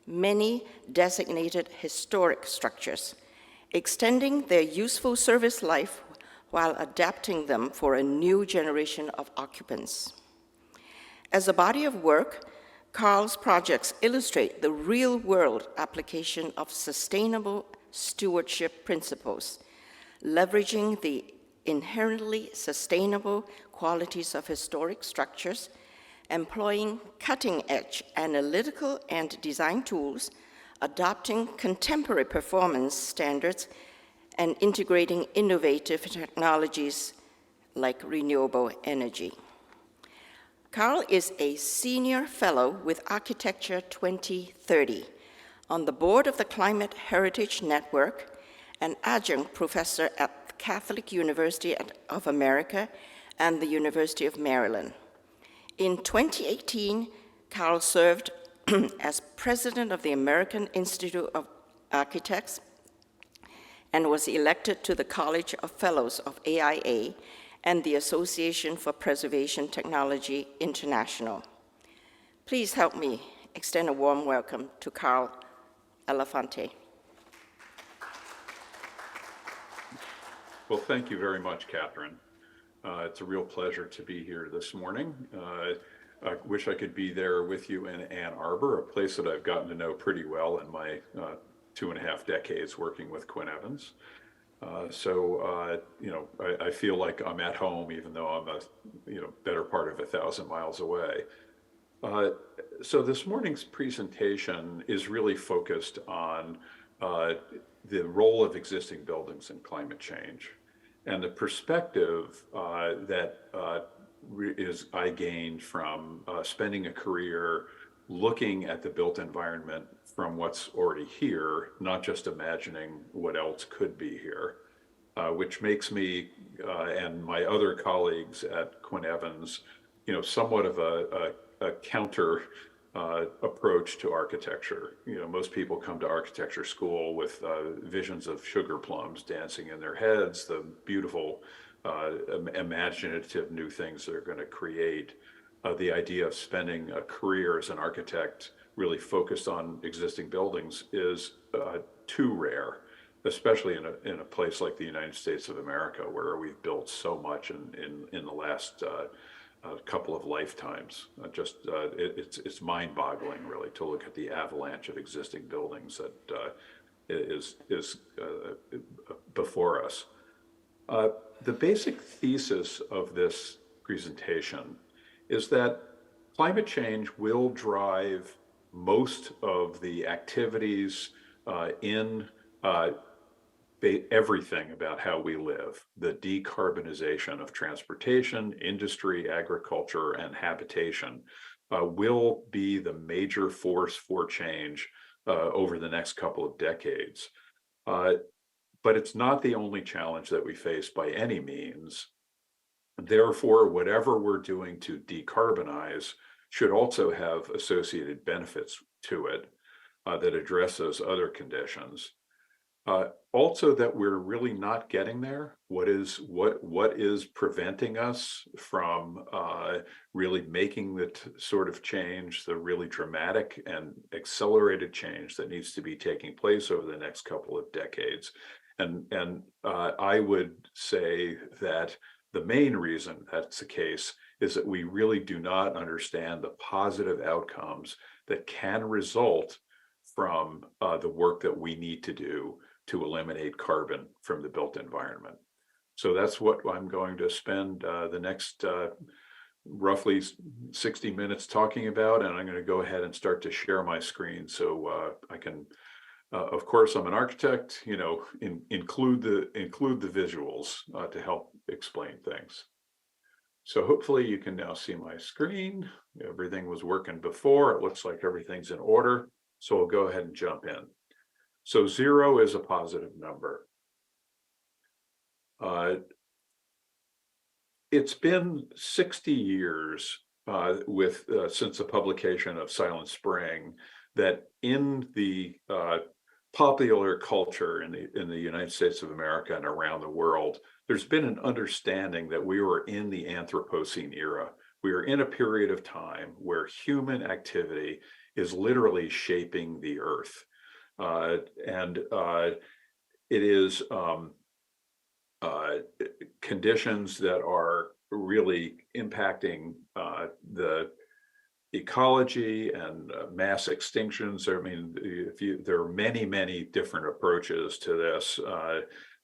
many designated historic structures, extending their useful service life while adapting them for a new generation of occupants. As a body of work, Carl's projects illustrate the real-world application of sustainable stewardship principles, leveraging the inherently sustainable qualities of historic structures, employing cutting-edge analytical and design tools, adopting contemporary performance standards, and integrating innovative technologies like renewable energy. Carl is a senior fellow with Architecture 2030 on the board of the Climate Heritage Network, an adjunct professor at the Catholic University of America and the University of Maryland. In 2018, Carl served as president of the American Institute of Architects and was elected to the College of Fellows of AIA and the Association for Preservation Technology International. Please help me extend a warm welcome to Carl Elefante. Well, thank you very much, Catherine. It's a real pleasure to be here this morning. I wish I could be there with you in Ann Arbor, a place that I've gotten to know pretty well in my 2.5 decades working with Quinn Evans. I feel like I'm at home, even though I'm a better part of 1,000 miles away. So this morning's presentation is really focused on the role of existing buildings in climate change, and the perspective that I gained from spending a career looking at the built environment from what's already here, not just imagining what else could be here, which makes me and my other colleagues at Quinn Evans, somewhat of a counter approach to architecture. Most people come to architecture school with visions of sugar plums dancing in their heads, the beautiful, imaginative new things they're going to create. The idea of spending a career as an architect really focused on existing buildings is too rare, especially in a place like the United States of America, where we've built so much in the last couple of lifetimes. It's mind-boggling, really, to look at the avalanche of existing buildings that is before us. The basic thesis of this presentation is that climate change will drive most of the activities in everything about how we live. The decarbonization of transportation, industry, agriculture, and habitation will be the major force for change over the next couple of decades. But it's not the only challenge that we face by any means. Therefore, whatever we're doing to decarbonize should also have associated benefits to it that address those other conditions. Also, that we're really not getting there. What is preventing us from really making the sort of change, the really dramatic and accelerated change that needs to be taking place over the next couple of decades? And I would say that the main reason that's the case is that we really do not understand the positive outcomes that can result from the work that we need to do to eliminate carbon from the built environment. So that's what I'm going to spend the next roughly 60 minutes talking about, and I'm going to go ahead and start to share my screen so I can, of course, I'm an architect, include the visuals to help explain things. So hopefully you can now see my screen. Everything was working before. It looks like everything's in order. So we'll go ahead and jump in. So 0 is a positive number. It's been 60 years since the publication of Silent Spring that in the popular culture in the United States of America and around the world, there's been an understanding that we were in the Anthropocene era. We are in a period of time where human activity is literally shaping the earth. And it is uh, conditions that are really impacting the ecology and mass extinctions. I mean, there are many, many different approaches to this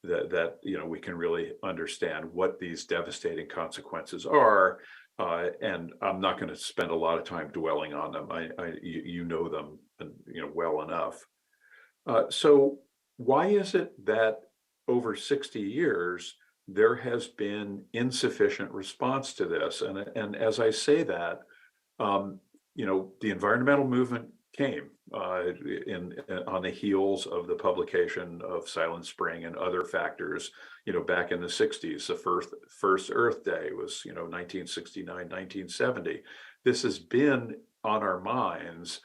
that we can really understand what these devastating consequences are. And I'm not going to spend a lot of time dwelling on them. You know them, well enough. So why is it that over 60 years there has been insufficient response to this? And as I say that, um, the environmental movement came on the heels of the publication of Silent Spring and other factors. Back in the 60s, the first Earth Day was 1969, 1970. This has been on our minds.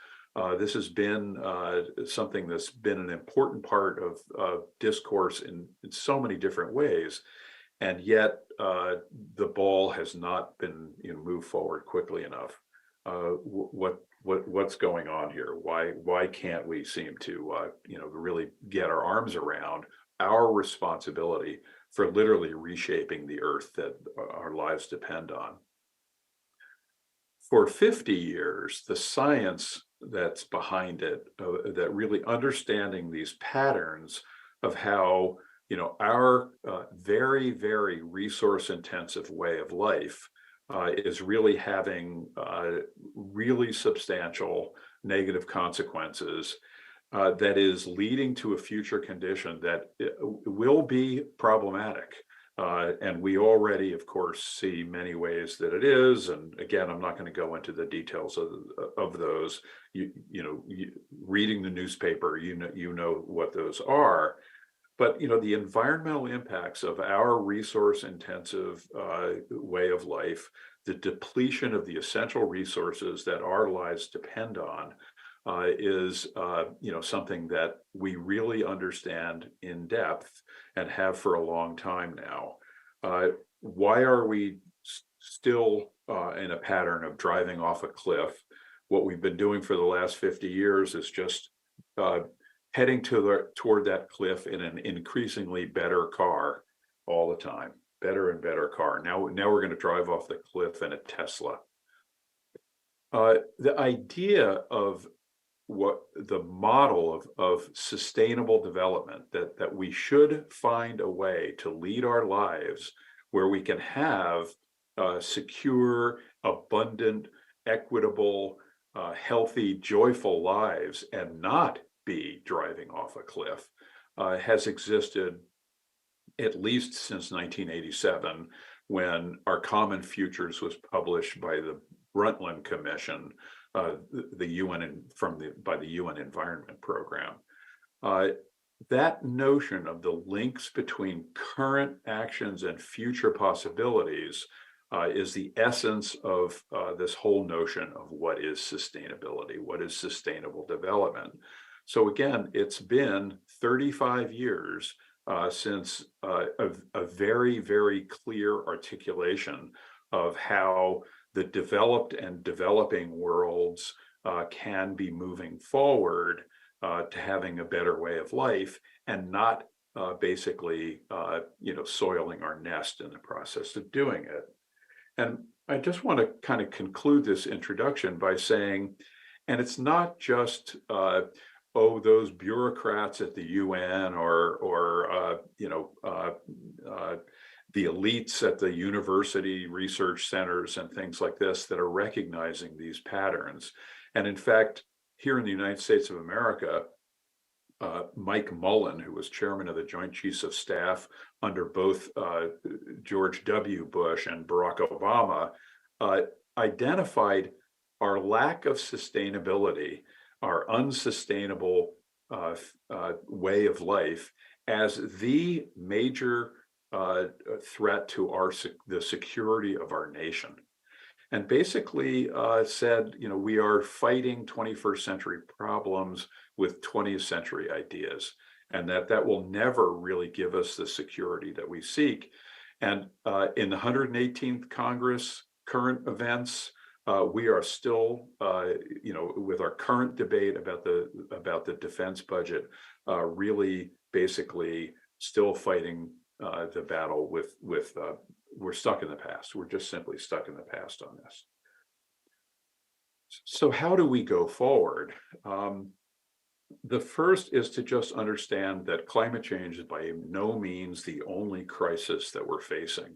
This has been something that's been an important part of discourse in so many different ways, and yet the ball has not been moved forward quickly enough. What's going on here? Why can't we seem to really get our arms around our responsibility for literally reshaping the earth that our lives depend on? For 50 years, the science that's behind it, that really understanding these patterns of how our very, very resource intensive way of life is really having really substantial negative consequences, that is leading to a future condition that will be problematic. And we already, of course, see many ways that it is. And again, I'm not going to go into the details of those. Reading the newspaper, you know what those are. But the environmental impacts of our resource-intensive way of life, the depletion of the essential resources that our lives depend on, is something that we really understand in depth and have for a long time now. Why are we still in a pattern of driving off a cliff? What we've been doing for the last 50 years is just heading toward that cliff in an increasingly better car all the time, better and better car. Now we're going to drive off the cliff in a Tesla. The idea of what the model of sustainable development, that we should find a way to lead our lives where we can have secure, abundant, equitable, healthy, joyful lives and not be driving off a cliff, has existed at least since 1987, when Our Common Futures was published by the Brundtland Commission, the UN by the UN Environment Program. That notion of the links between current actions and future possibilities is the essence of this whole notion of what is sustainability, what is sustainable development. So again, it's been 35 years since a very, very clear articulation of how the developed and developing worlds can be moving forward to having a better way of life, and not basically soiling our nest in the process of doing it. And I just want to kind of conclude this introduction by saying, and it's not just those bureaucrats at the UN or the elites at the university research centers and things like this that are recognizing these patterns. And in fact, here in the United States of America, Mike Mullen, who was chairman of the Joint Chiefs of Staff under both George W. Bush and Barack Obama, identified our lack of sustainability, our unsustainable way of life, as the major threat to the security of our nation. And basically said, we are fighting 21st century problems with 20th century ideas, and that will never really give us the security that we seek. And in the 118th Congress, current events, We are still, with our current debate about the defense budget, really basically still fighting the battle with we're stuck in the past. We're just simply stuck in the past on this. So how do we go forward? The first is to just understand that climate change is by no means the only crisis that we're facing,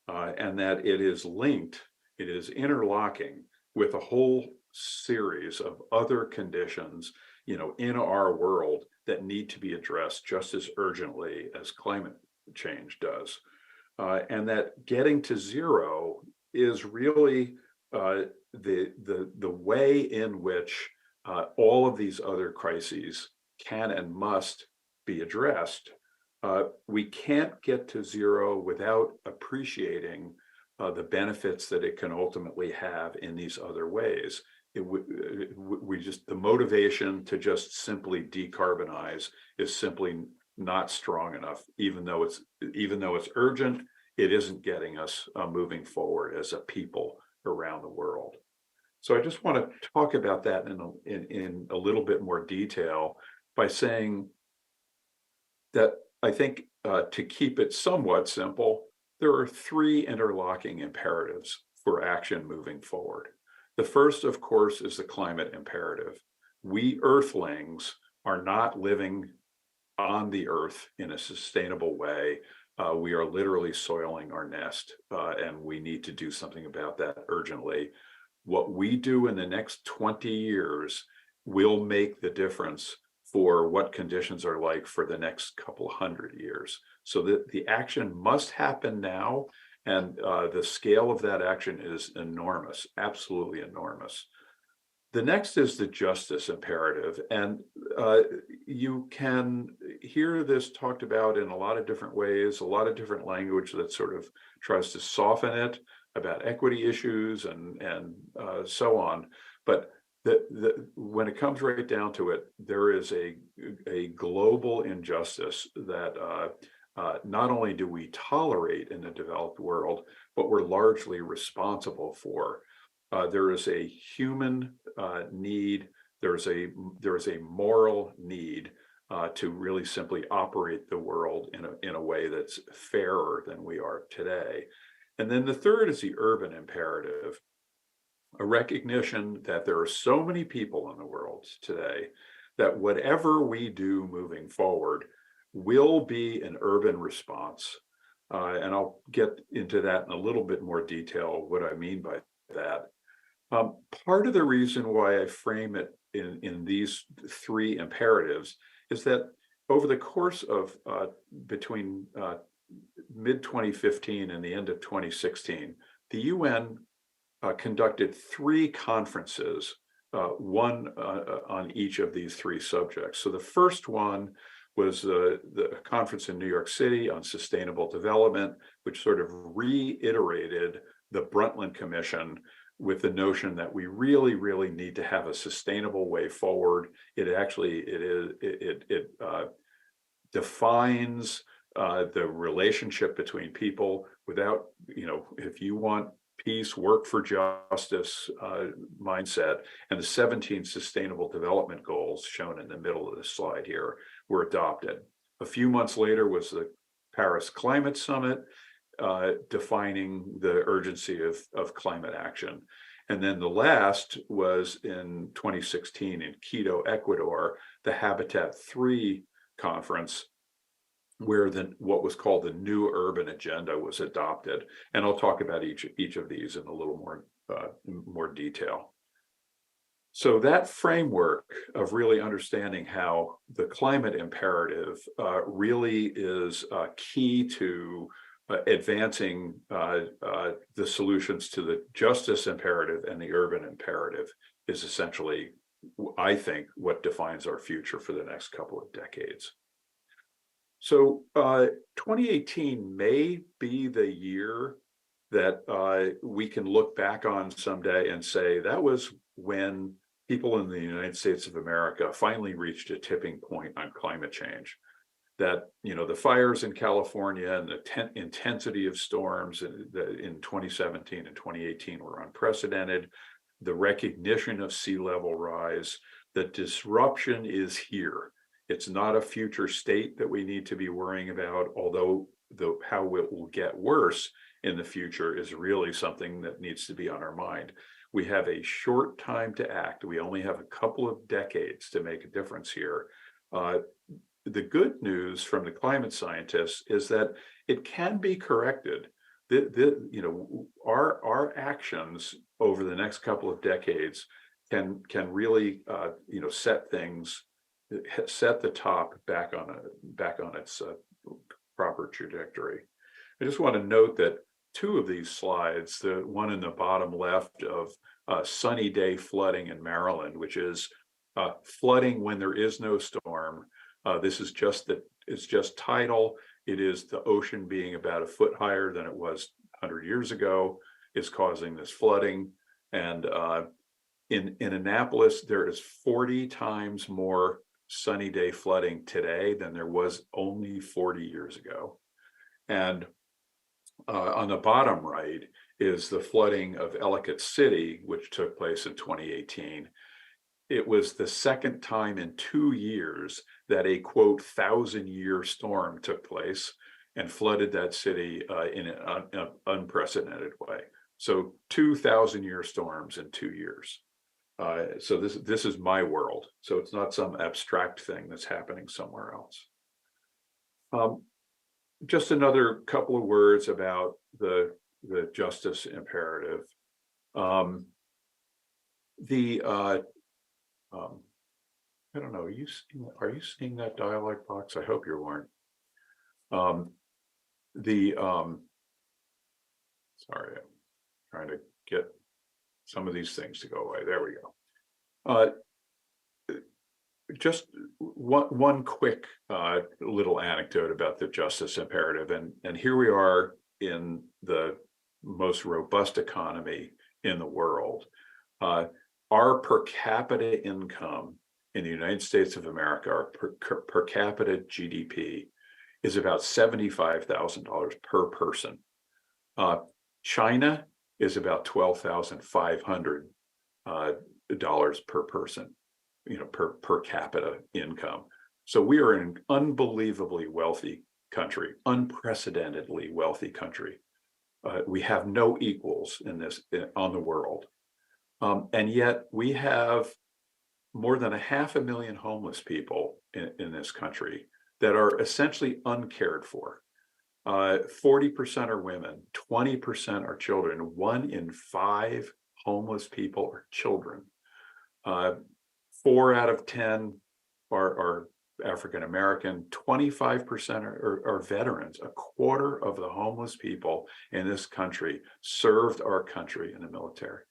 and that it is linked, it is interlocking with a whole series of other conditions, in our world that need to be addressed just as urgently as climate change does. And that getting to zero is really the way in which all of these other crises can and must be addressed. We can't get to zero without appreciating the benefits that it can ultimately have in these other ways. The motivation to just simply decarbonize is simply not strong enough. Even though it's urgent, it isn't getting us moving forward as a people around the world. So I just want to talk about that in a little bit more detail by saying that I think, to keep it somewhat simple, there are three interlocking imperatives for action moving forward. The first, of course, is the climate imperative. We Earthlings are not living on the Earth in a sustainable way. We are literally soiling our nest, and we need to do something about that urgently. What we do in the next 20 years will make the difference for what conditions are like for the next couple hundred years. So the action must happen now, and the scale of that action is enormous, absolutely enormous. The next is the justice imperative, and you can hear this talked about in a lot of different ways, a lot of different language that sort of tries to soften it about equity issues and so on. But when it comes right down to it, there is a global injustice that not only do we tolerate in the developed world, but we're largely responsible for. There is a human need. There is a moral need to really simply operate the world in a way that's fairer than we are today. And then the third is the urban imperative, a recognition that there are so many people in the world today that whatever we do moving forward will be an urban response. And I'll get into that in a little bit more detail, what I mean by that. Part of the reason why I frame it in these three imperatives is that over the course of between mid 2015 and the end of 2016, the UN conducted three conferences, one on each of these three subjects. So the first one was the conference in New York City on sustainable development, which sort of reiterated the Brundtland Commission with the notion that we really, really need to have a sustainable way forward. It defines the relationship between people without, if you want peace, work for justice mindset, and the 17 sustainable development goals shown in the middle of the slide here were adopted. A few months later was the Paris Climate Summit, defining the urgency of climate action. And then the last was in 2016 in Quito, Ecuador, the Habitat 3 conference, where what was called the New Urban Agenda was adopted. And I'll talk about each of these in a little more detail. So that framework of really understanding how the climate imperative really is key to advancing the solutions to the justice imperative and the urban imperative is essentially, I think, what defines our future for the next couple of decades. So 2018 may be the year that we can look back on someday and say that was when people in the United States of America finally reached a tipping point on climate change. that, the fires in California and the intensity of storms in 2017 and 2018 were unprecedented. The recognition of sea level rise, the disruption is here. It's not a future state that we need to be worrying about, although how it will get worse in the future is really something that needs to be on our mind. We have a short time to act. We only have a couple of decades to make a difference here. The good news from the climate scientists is that it can be corrected. Our actions over the next couple of decades can really set the top back on its proper trajectory. I just want to note that two of these slides, the one in the bottom left of sunny day flooding in Maryland, which is flooding when there is no storm. This is it's just tidal. It is the ocean being about a foot higher than it was 100 years ago is causing this flooding. And in Annapolis, there is 40 times more sunny day flooding today than there was only 40 years ago. And on the bottom right is the flooding of Ellicott City, which took place in 2018. It was the second time in 2 years that a quote 1,000-year storm took place and flooded that city in an unprecedented way. So 2,000-year storms in 2 years. So this is my world. So it's not some abstract thing that's happening somewhere else. Just another couple of words about the justice imperative. I don't know. Are you seeing that dialog box? I hope you weren't. Sorry, I'm trying to get some of these things to go away. There we go. Just one quick little anecdote about the justice imperative, and here we are in the most robust economy in the world. Our per capita income in the United States of America, our per capita GDP is about $75,000 per person. China is about $12,500 per person, per capita income. So we are an unbelievably wealthy country, unprecedentedly wealthy country. We have no equals on the world. And yet we have more than 500,000 homeless people in this country that are essentially uncared for. 40% are women, 20% are children. 1 in 5 homeless people are children. 4 out of 10 are African American, 25% are veterans. A quarter of the homeless people in this country served our country in the military.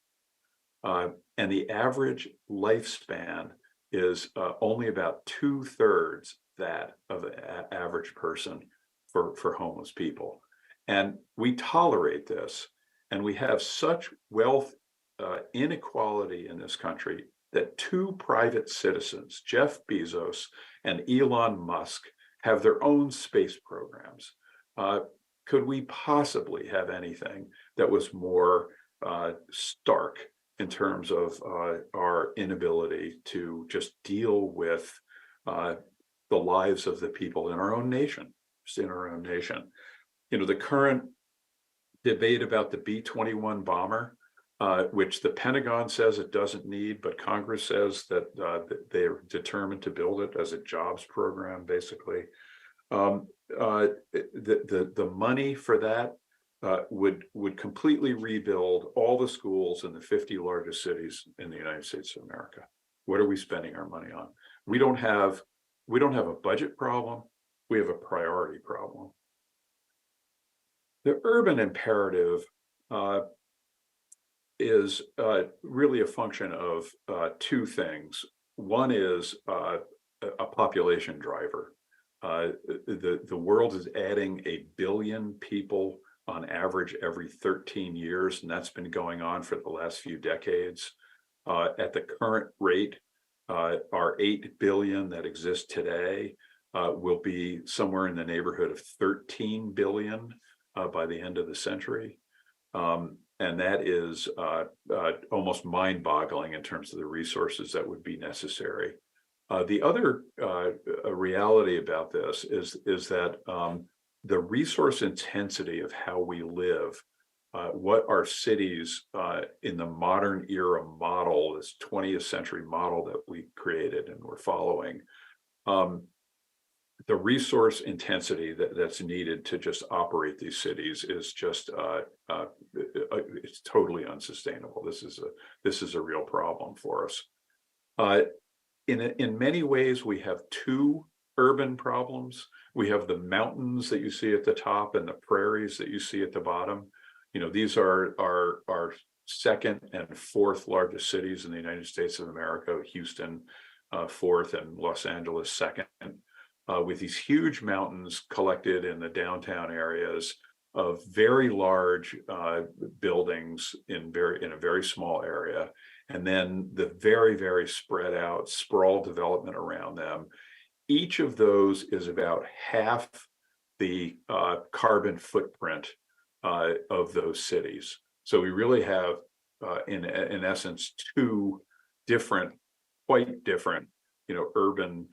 And the average lifespan is only about 2/3 that of the average person for homeless people. And we tolerate this, and we have such wealth inequality in this country that 2 private citizens, Jeff Bezos and Elon Musk, have their own space programs. Could we possibly have anything that was more stark in terms of our inability to just deal with the lives of the people in our own nation, The current debate about the B-21 bomber, which the Pentagon says it doesn't need, but Congress says that they're determined to build it as a jobs program, basically. The money for that would completely rebuild all the schools in the 50 largest cities in the United States of America. What are we spending our money on? We don't have a budget problem. We have a priority problem. The urban imperative is really a function of 2 things. One is a population driver. The world is adding 1 billion people on average every 13 years, and that's been going on for the last few decades. At the current rate, our 8 billion that exist today will be somewhere in the neighborhood of 13 billion by the end of the century. And that is almost mind-boggling in terms of the resources that would be necessary. The other reality about this is that the resource intensity of how we live, what our cities in the modern era model, this 20th century model that we created and we're following, the resource intensity that's needed to just operate these cities is just it's totally unsustainable. This is a real problem for us. In many ways, we have two urban problems. We have the mountains that you see at the top and the prairies that you see at the bottom. You know, these are our second and fourth largest cities in the United States of America. Houston fourth and Los Angeles second. With these huge mountains collected in the downtown areas of very large buildings in a very small area, and then the very, very spread out sprawl development around them. Each of those is about half the carbon footprint of those cities. So we really have, in essence, two different, quite different, urban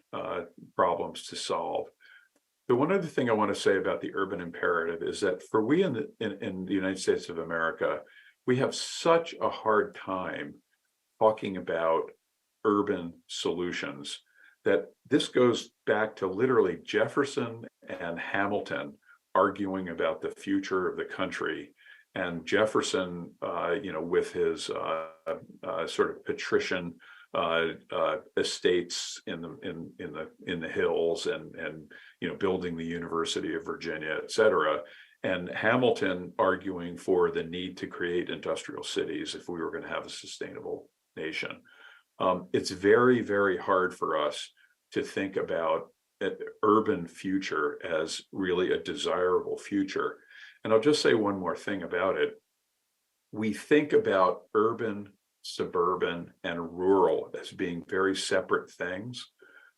problems to solve. The one other thing I want to say about the urban imperative is that for we in the United States of America, we have such a hard time talking about urban solutions that this goes back to literally Jefferson and Hamilton arguing about the future of the country. And Jefferson, with his sort of patrician estates in the hills and building the University of Virginia, et cetera, and Hamilton arguing for the need to create industrial cities if we were going to have a sustainable nation. It's very, very hard for us to think about an urban future as really a desirable future. And I'll just say one more thing about it. We think about urban, suburban, and rural as being very separate things.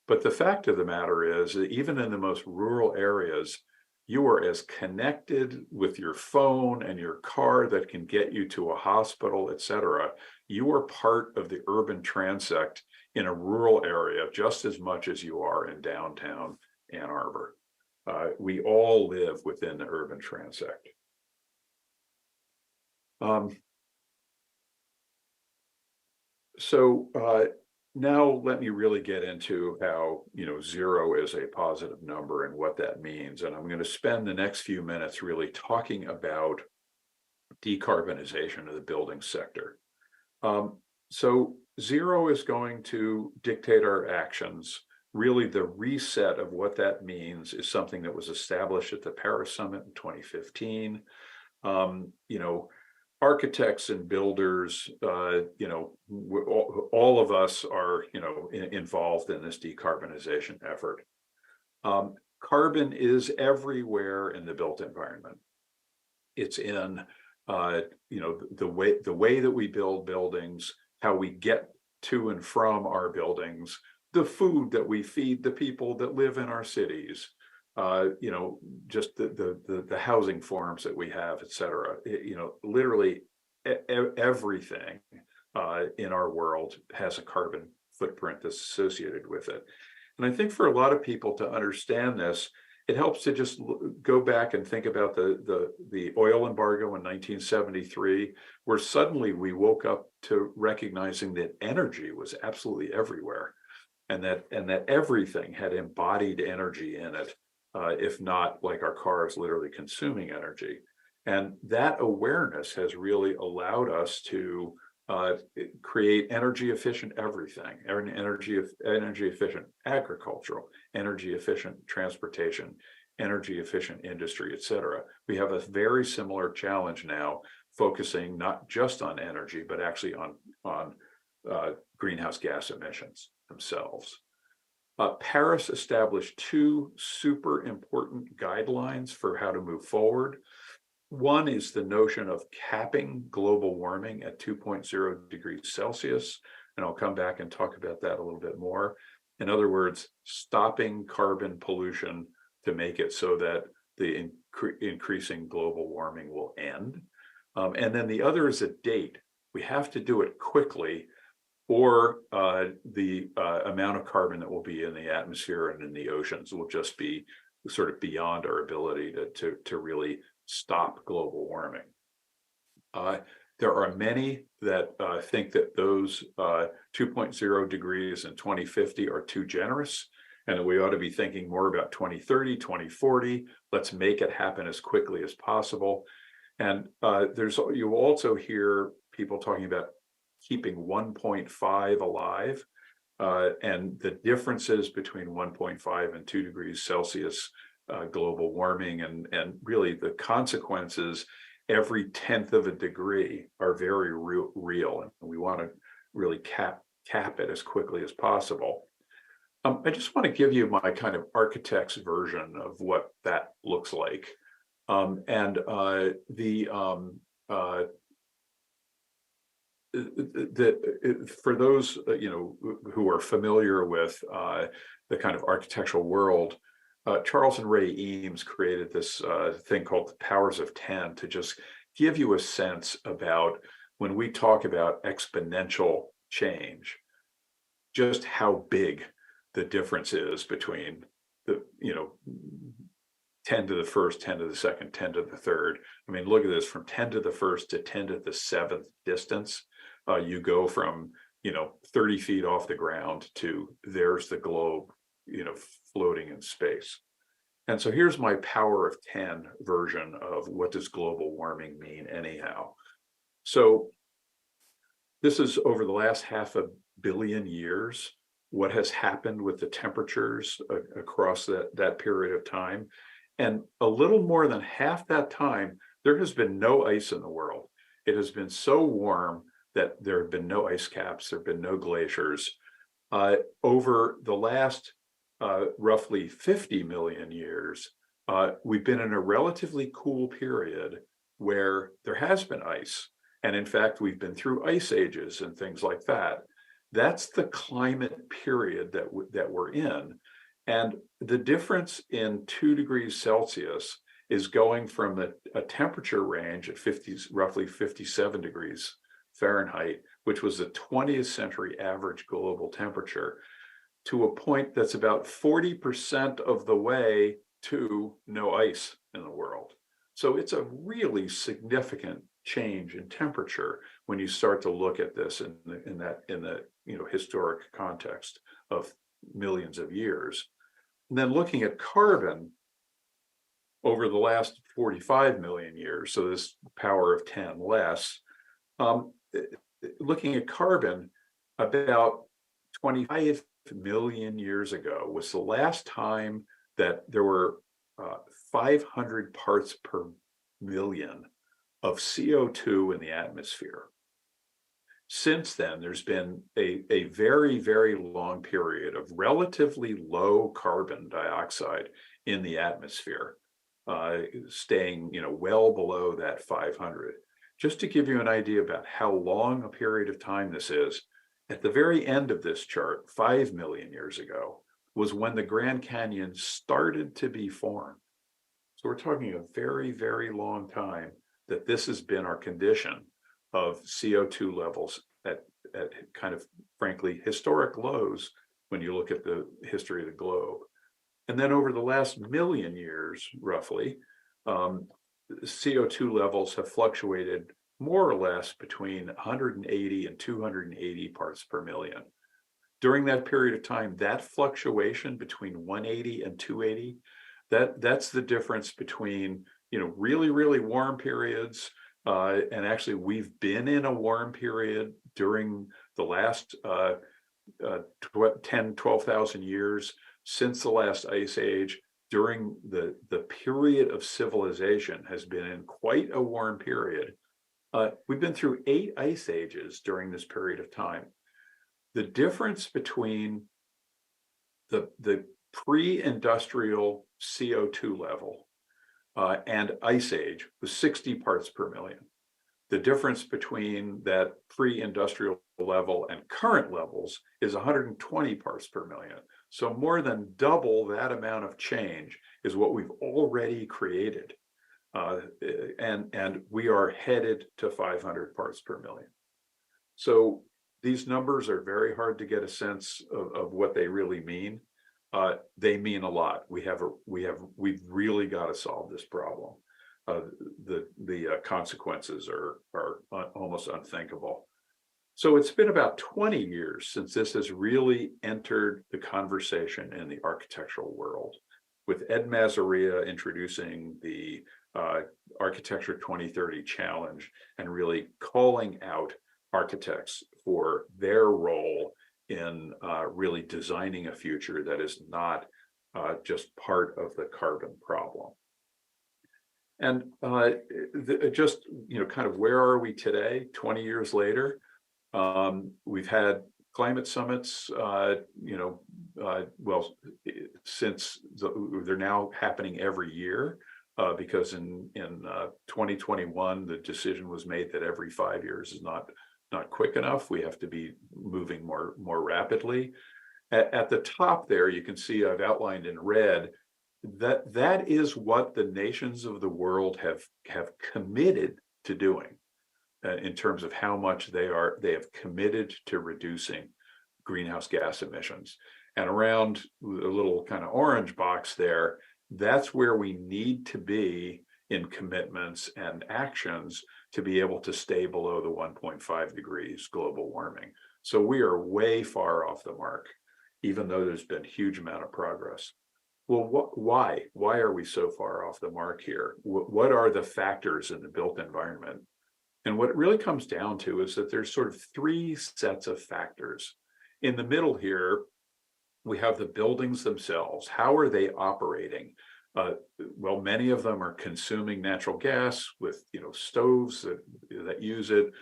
But the fact of the matter is that even in the most rural areas, you are as connected with your phone and your car that can get you to a hospital, et cetera. You are part of the urban transect in a rural area just as much as you are in downtown Ann Arbor. We all live within the urban transect. So now let me really get into how, zero is a positive number and what that means. And I'm going to spend the next few minutes really talking about decarbonization of the building sector. So zero is going to dictate our actions. Really, the reset of what that means is something that was established at the Paris Summit in 2015. Architects and builders, all of us are, involved in this decarbonization effort. Carbon is everywhere in the built environment. It's in, the way that we build buildings, how we get to and from our buildings, the food that we feed the people that live in our cities, just the housing forms that we have, et cetera. Literally everything in our world has a carbon footprint that's associated with it. And I think for a lot of people to understand this, it helps to just go back and think about the oil embargo in 1973, where suddenly we woke up to recognizing that energy was absolutely everywhere, and that everything had embodied energy in it. If not, like our cars, literally consuming energy. And that awareness has really allowed us to create energy efficient everything, energy efficient agricultural, energy efficient transportation, energy efficient industry, et cetera. We have a very similar challenge now, focusing not just on energy, but actually on greenhouse gas emissions themselves. Paris established two super important guidelines for how to move forward. One is the notion of capping global warming at 2.0 degrees Celsius, and I'll come back and talk about that a little bit more. In other words, stopping carbon pollution to make it so that the increasing global warming will end. And then the other is a date. We have to do it quickly, or the amount of carbon that will be in the atmosphere and in the oceans will just be sort of beyond our ability to really stop global warming. There are many that think that those 2.0 degrees in 2050 are too generous, and that we ought to be thinking more about 2030, 2040. Let's make it happen as quickly as possible. And you also hear people talking about keeping 1.5 alive, and the differences between 1.5 and 2 degrees Celsius global warming, and really the consequences every 1/10 of a degree are very real, and we want to really cap it as quickly as possible. I just want to give you my kind of architect's version of what that looks like. For those who are familiar with the kind of architectural world, Charles and Ray Eames created this thing called the powers of 10 to just give you a sense about, when we talk about exponential change, just how big the difference is between the 10 to the first, 10 to the second, 10 to the third. I mean, look at this, from 10 to the first to 10 to the seventh distance. You go from 30 feet off the ground to there's the globe floating in space. And so here's my power of 10 version of what does global warming mean anyhow. So this is over the last 500 million years, what has happened with the temperatures across that period of time. And a little more than half that time, there has been no ice in the world. It has been so warm that there have been no ice caps, there have been no glaciers. Over the last roughly 50 million years, we've been in a relatively cool period where there has been ice. And in fact, we've been through ice ages and things like that. That's the climate period that we're in. And the difference in 2 degrees Celsius is going from a temperature range at roughly 57 degrees Fahrenheit, which was the 20th century average global temperature, to a point that's about 40% of the way to no ice in the world. So it's a really significant change in temperature when you start to look at this in the historic context of millions of years. And then looking at carbon over the last 45 million years, so this power of 10 less, looking at carbon, about 25 million years ago was the last time that there were 500 parts per million of CO2 in the atmosphere. Since then, there's been a very, very long period of relatively low carbon dioxide in the atmosphere, staying well below that 500. Just to give you an idea about how long a period of time this is, at the very end of this chart, 5 million years ago, was when the Grand Canyon started to be formed. So we're talking a very, very long time that this has been our condition of CO2 levels at kind of, frankly, historic lows when you look at the history of the globe. And then over the last million years, roughly, CO2 levels have fluctuated more or less between 180 and 280 parts per million. During that period of time, that fluctuation between 180 and 280, that's the difference between really, really warm periods. And actually, we've been in a warm period during the last 10, 12,000 years since the last ice age. During the period of civilization has been in quite a warm period. We've been through 8 ice ages during this period of time. The difference between the pre-industrial CO2 level and ice age was 60 parts per million. The difference between that pre-industrial level and current levels is 120 parts per million. So more than double that amount of change is what we've already created. And we are headed to 500 parts per million. So these numbers are very hard to get a sense of what they really mean. They mean a lot. We've really got to solve this problem. The consequences are almost unthinkable. So it's been about 20 years since this has really entered the conversation in the architectural world, with Ed Mazaria introducing the Architecture 2030 Challenge and really calling out architects for their role in really designing a future that is not just part of the carbon problem. And just, kind of where are we today, 20 years later? We've had climate summits, well, since they're now happening every year, because in 2021, the decision was made that every 5 years is not quick enough. We have to be moving more rapidly. At the top there, you can see I've outlined in red that is what the nations of the world have committed to doing in terms of how much they have committed to reducing greenhouse gas emissions. And around a little kind of orange box there, that's where we need to be in commitments and actions to be able to stay below the 1.5 degrees global warming. So we are way far off the mark, even though there's been a huge amount of progress. Well, why are we so far off the mark here? What are the factors in the built environment? And what it really comes down to is that there's sort of three sets of factors. In the middle here, we have the buildings themselves. How are they operating? Well, many of them are consuming natural gas with stoves that use it,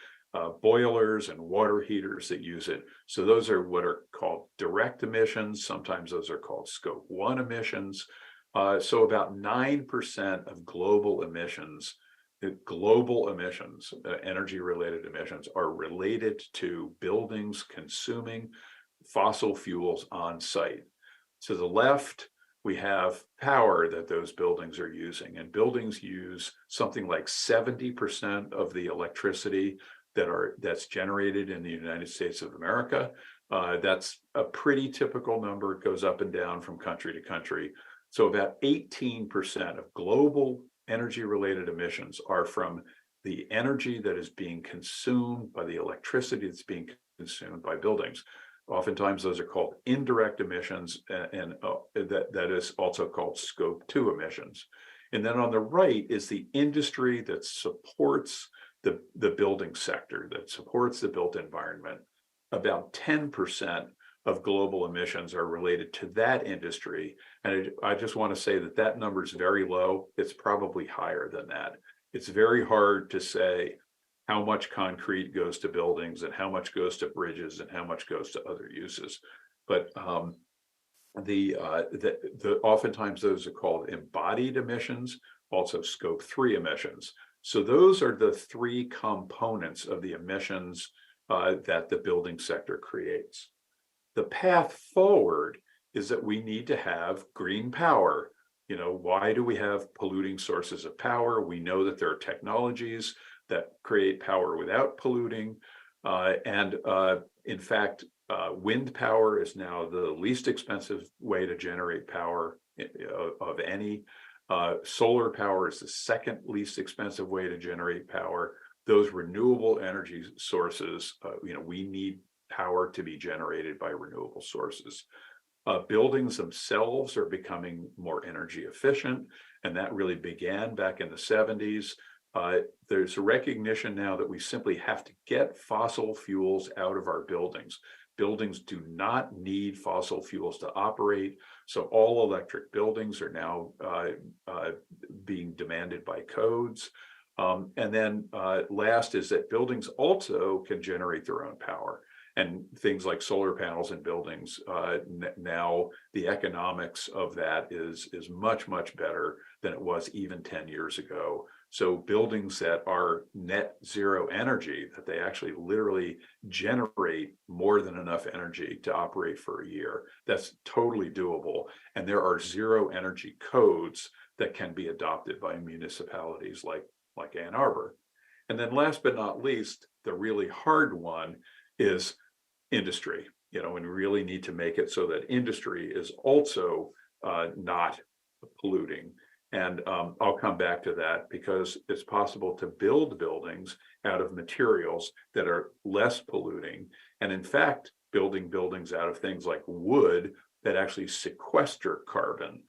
boilers and water heaters that use it. So those are what are called direct emissions. Sometimes those are called Scope 1 emissions. So about 9% of global emissions, energy-related emissions, are related to buildings consuming fossil fuels on site. To the left, we have power that those buildings are using, and buildings use something like 70% of the electricity that's generated in the United States of America. That's a pretty typical number. It goes up and down from country to country. So about 18% of global energy-related emissions are from the energy that is being consumed by the electricity that's being consumed by buildings. Oftentimes those are called indirect emissions, and that is also called Scope 2 emissions. And then on the right is the industry that supports the building sector, that supports the built environment. About 10% of global emissions are related to that industry. And I just want to say that number is very low. It's probably higher than that. It's very hard to say how much concrete goes to buildings and how much goes to bridges and how much goes to other uses. But oftentimes those are called embodied emissions, also Scope 3 emissions. So those are the three components of the emissions that the building sector creates. The path forward is that we need to have green power. Why do we have polluting sources of power? We know that there are technologies that create power without polluting. In fact, wind power is now the least expensive way to generate power of any. Solar power is the second least expensive way to generate power. Those renewable energy sources, we need power to be generated by renewable sources. Buildings themselves are becoming more energy efficient, and that really began back in the 70s. There's a recognition now that we simply have to get fossil fuels out of our buildings. Buildings do not need fossil fuels to operate, so all electric buildings are now being demanded by codes. And then last is that buildings also can generate their own power. And things like solar panels in buildings, now the economics of that is much better than it was even 10 years ago. So buildings that are net zero energy, that they actually literally generate more than enough energy to operate for a year, that's totally doable. And there are zero energy codes that can be adopted by municipalities like Ann Arbor. And then last but not least, the really hard one is industry. And we really need to make it so that industry is also not polluting. And I'll come back to that, because it's possible to build buildings out of materials that are less polluting. And in fact, building buildings out of things like wood that actually sequester carbon.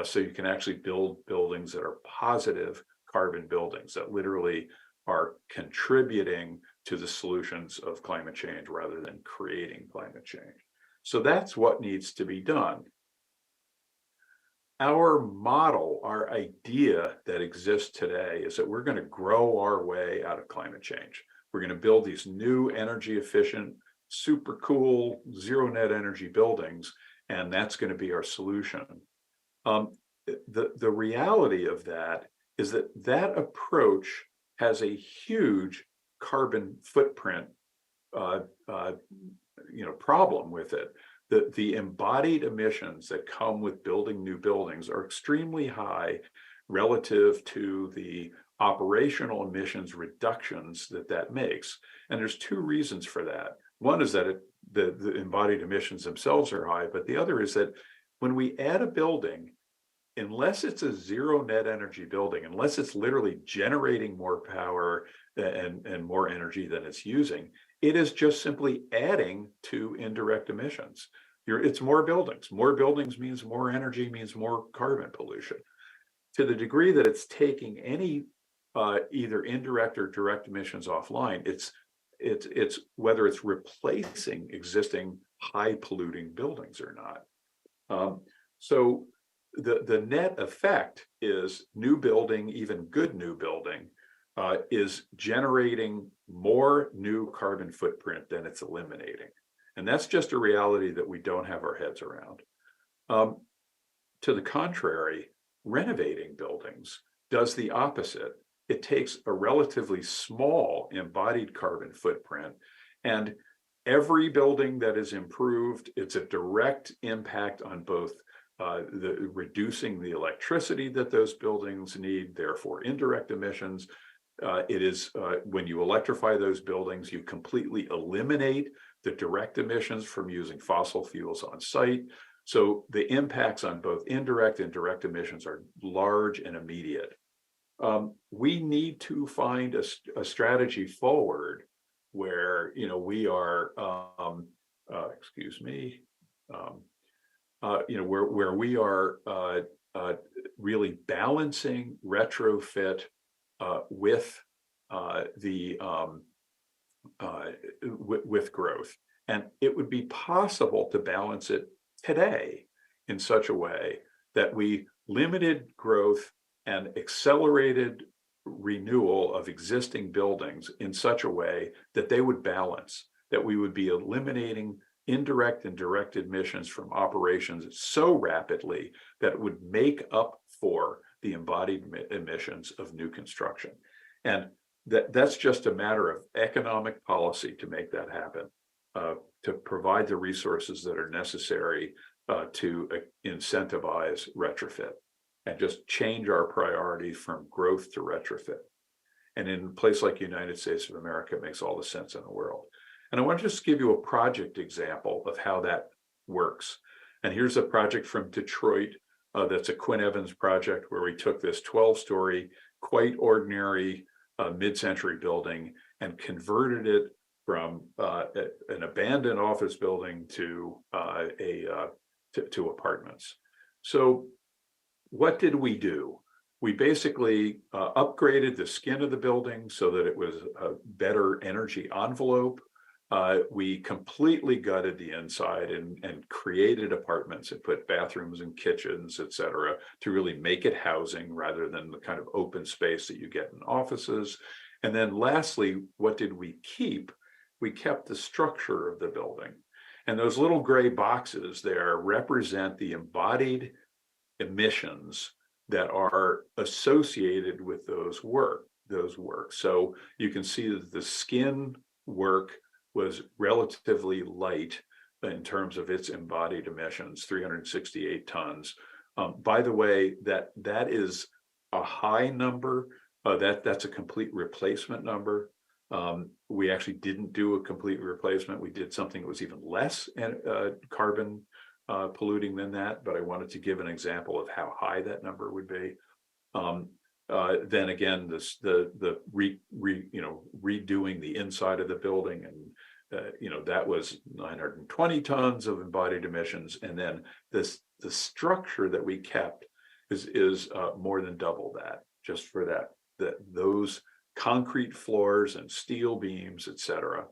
So you can actually build buildings that are positive carbon buildings that literally are contributing to the solutions of climate change rather than creating climate change. So that's what needs to be done. Our model, our idea that exists today is that we're going to grow our way out of climate change. We're going to build these new energy efficient, super cool, zero net energy buildings, and that's going to be our solution. The reality of that is that that approach has a huge carbon footprint problem with it. The embodied emissions that come with building new buildings are extremely high relative to the operational emissions reductions that makes. And there's two reasons for that. One is that the embodied emissions themselves are high, but the other is that when we add a building, unless it's a zero net energy building, unless it's literally generating more power and more energy than it's using, it is just simply adding to indirect emissions. It's more buildings. More buildings means more energy, means more carbon pollution. To the degree that it's taking any either indirect or direct emissions offline, it's whether it's replacing existing high polluting buildings or not. So the net effect is new building, even good new building, is generating more new carbon footprint than it's eliminating. And that's just a reality that we don't have our heads around. To the contrary, renovating buildings does the opposite. It takes a relatively small embodied carbon footprint, and every building that is improved, it's a direct impact on both the reducing the electricity that those buildings need, therefore indirect emissions. It is when you electrify those buildings, you completely eliminate the direct emissions from using fossil fuels on site. So the impacts on both indirect and direct emissions are large and immediate. We need to find a strategy forward where we are where we are really balancing retrofit with with growth. And it would be possible to balance it today in such a way that we limited growth and accelerated renewal of existing buildings in such a way that they would balance, that we would be eliminating indirect and direct emissions from operations so rapidly that it would make up for the embodied emissions of new construction. And that's just a matter of economic policy to make that happen, to provide the resources that are necessary to incentivize retrofit and just change our priorities from growth to retrofit. And in a place like the United States of America, it makes all the sense in the world. And I want to just give you a project example of how that works. And here's a project from Detroit that's a Quinn Evans project where we took this 12-story, quite ordinary mid-century building and converted it from an abandoned office building to apartments. So what did we do? We basically upgraded the skin of the building so that it was a better energy envelope. We completely gutted the inside and created apartments and put bathrooms and kitchens, et cetera, to really make it housing rather than the kind of open space that you get in offices. And then lastly, what did we keep? we kept the structure of the building. And those little gray boxes there represent the embodied emissions that are associated with those works. So you can see that the skin work was relatively light in terms of its embodied emissions, 368 tons. By the way, that is a high number. That's a complete replacement number. We actually didn't do a complete replacement. We did something that was even less carbon polluting than that, but I wanted to give an example of how high that number would be. Then again, redoing the inside of the building, and that was 920 tons of embodied emissions, and then the structure that we kept is more than double that, just for those concrete floors and steel beams, etc.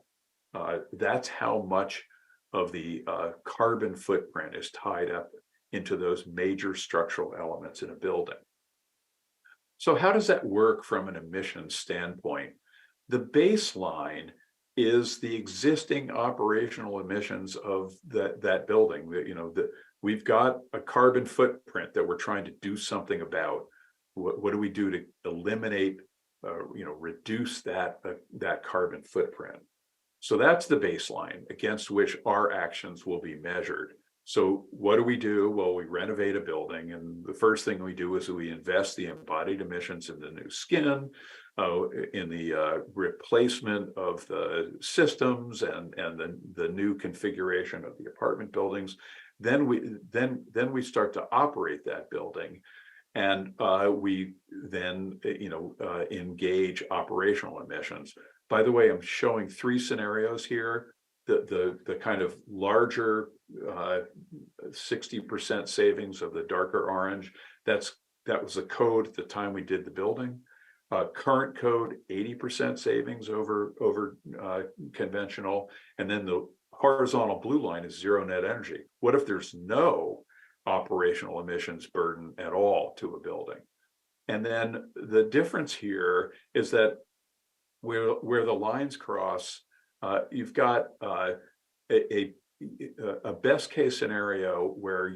That's how much of the carbon footprint is tied up into those major structural elements in a building. So how does that work from an emissions standpoint? The baseline is the existing operational emissions of that building. That we've got a carbon footprint that we're trying to do something about. What do we do to eliminate, reduce that carbon footprint? So that's the baseline against which our actions will be measured. So what do? Well, we renovate a building, and the first thing we do is we invest the embodied emissions in the new skin, in the replacement of the systems and the new configuration of the apartment buildings. Then we start to operate that building, and we then engage operational emissions. By the way, I'm showing 3 scenarios here. The kind of larger 60% savings of the darker orange, that was the code at the time we did the building. Current code, 80% savings over conventional, and then the horizontal blue line is zero net energy. What if there's no operational emissions burden at all to a building? And then the difference here is that where the lines cross, you've got a best case scenario where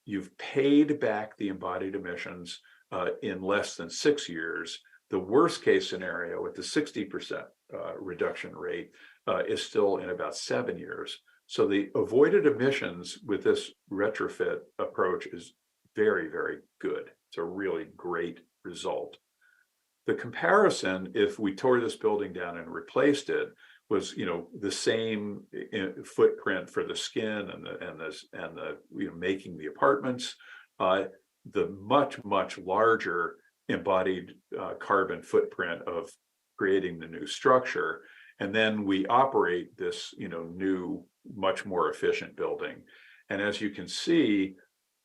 you've paid back the embodied emissions in less than 6 years. The worst case scenario with the 60% reduction rate is still in about 7 years. So the avoided emissions with this retrofit approach is very, very good. It's a really great result. The comparison, if we tore this building down and replaced it, was the same footprint for the skin and the making the apartments, the much larger embodied carbon footprint of creating the new structure, and then we operate this new much more efficient building. And as you can see,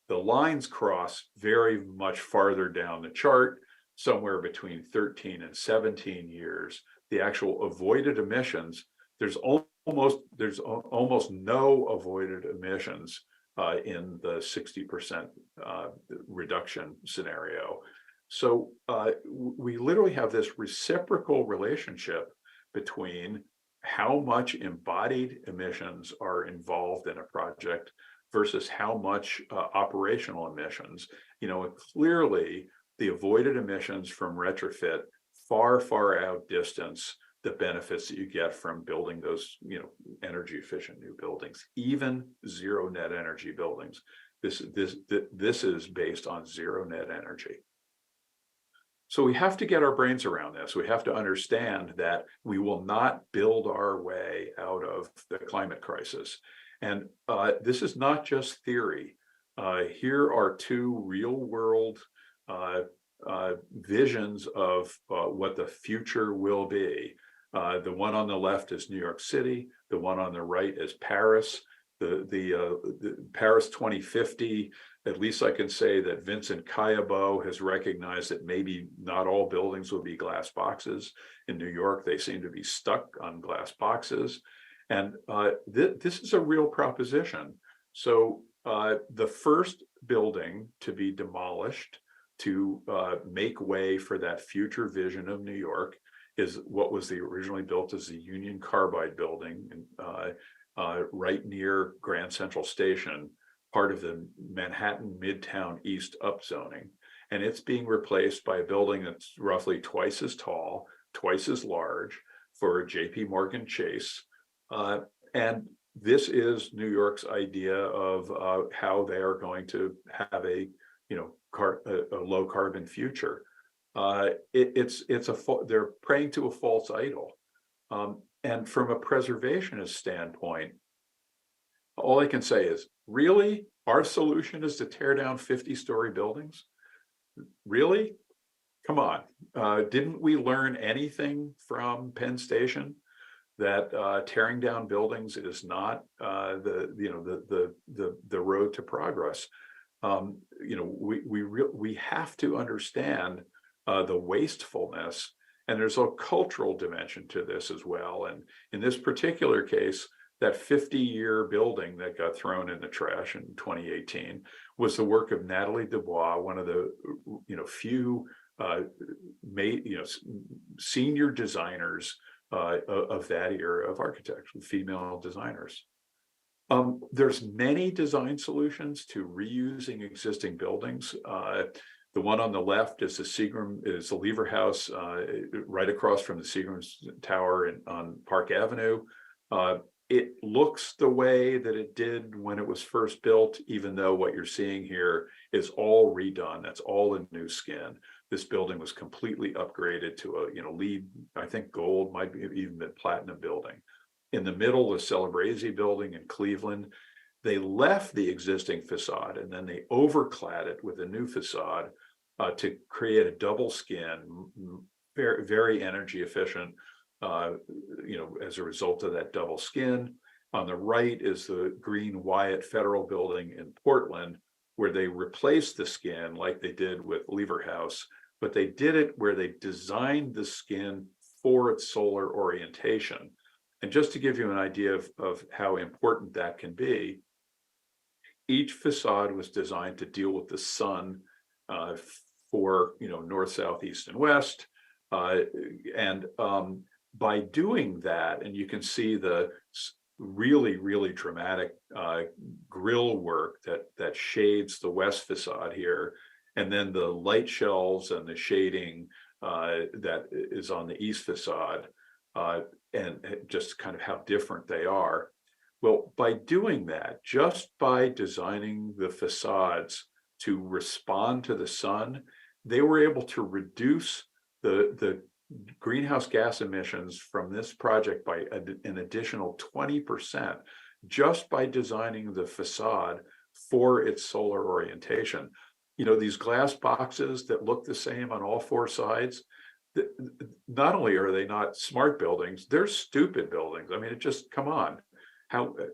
the lines cross very much farther down the chart, somewhere between 13 and 17 years. The actual avoided emissions, there's almost no avoided emissions in the 60% reduction scenario. So we literally have this reciprocal relationship between how much embodied emissions are involved in a project versus how much operational emissions. Clearly the avoided emissions from retrofit far outdistance the benefits that you get from building those energy efficient new buildings, even zero net energy buildings. This is based on zero net energy. So we have to get our brains around this. We have to understand that we will not build our way out of the climate crisis. And this is not just theory. Here are 2 real world visions of what the future will be. The one on the left is New York City. The one on the right is Paris. The Paris 2050, at least I can say that Vincent Cayabo has recognized that maybe not all buildings will be glass boxes. In New York, they seem to be stuck on glass boxes. And this is a real proposition. So the first building to be demolished to make way for that future vision of New York is what was originally built as the Union Carbide building right near Grand Central Station, part of the Manhattan Midtown East upzoning. And it's being replaced by a building that's roughly twice as tall, twice as large for JP Morgan Chase. And this is New York's idea of how they are going to have a low carbon future. They're praying to a false idol. And from a preservationist standpoint, all I can say is, really, our solution is to tear down 50-story buildings? Really? Come on. Didn't we learn anything from Penn Station? That tearing down buildings is not the road to progress. We have to understand the wastefulness, and there's a cultural dimension to this as well. And in this particular case, that 50-year building that got thrown in the trash in 2018 was the work of Natalie Dubois, one of the few senior designers of that era of architecture, female designers. There's many design solutions to reusing existing buildings. The one on the left is the Lever House, right across from the Seagram's Tower on Park Avenue. It looks the way that it did when it was first built, even though what you're seeing here is all redone. That's all in new skin. This building was completely upgraded to a LEED, I think gold, might be even been platinum building. In the middle, the Celebrezzi building in Cleveland, they left the existing facade and then they overclad it with a new facade to create a double skin, very, very energy efficient, as a result of that double skin. On the right is the Green Wyatt Federal Building in Portland, where they replaced the skin like they did with Lever House, but they did it where they designed the skin for its solar orientation. And just to give you an idea of how important that can be, each facade was designed to deal with the sun for north, south, east, and west. And by doing that, and you can see the really, really dramatic grill work that shades the west facade here, and then the light shelves and the shading that is on the east facade, and just kind of how different they are. Well, by doing that, just by designing the facades to respond to the sun, they were able to reduce the greenhouse gas emissions from this project by an additional 20%, just by designing the facade for its solar orientation. These glass boxes that look the same on all four sides, not only are they not smart buildings, they're stupid buildings. I mean, come on.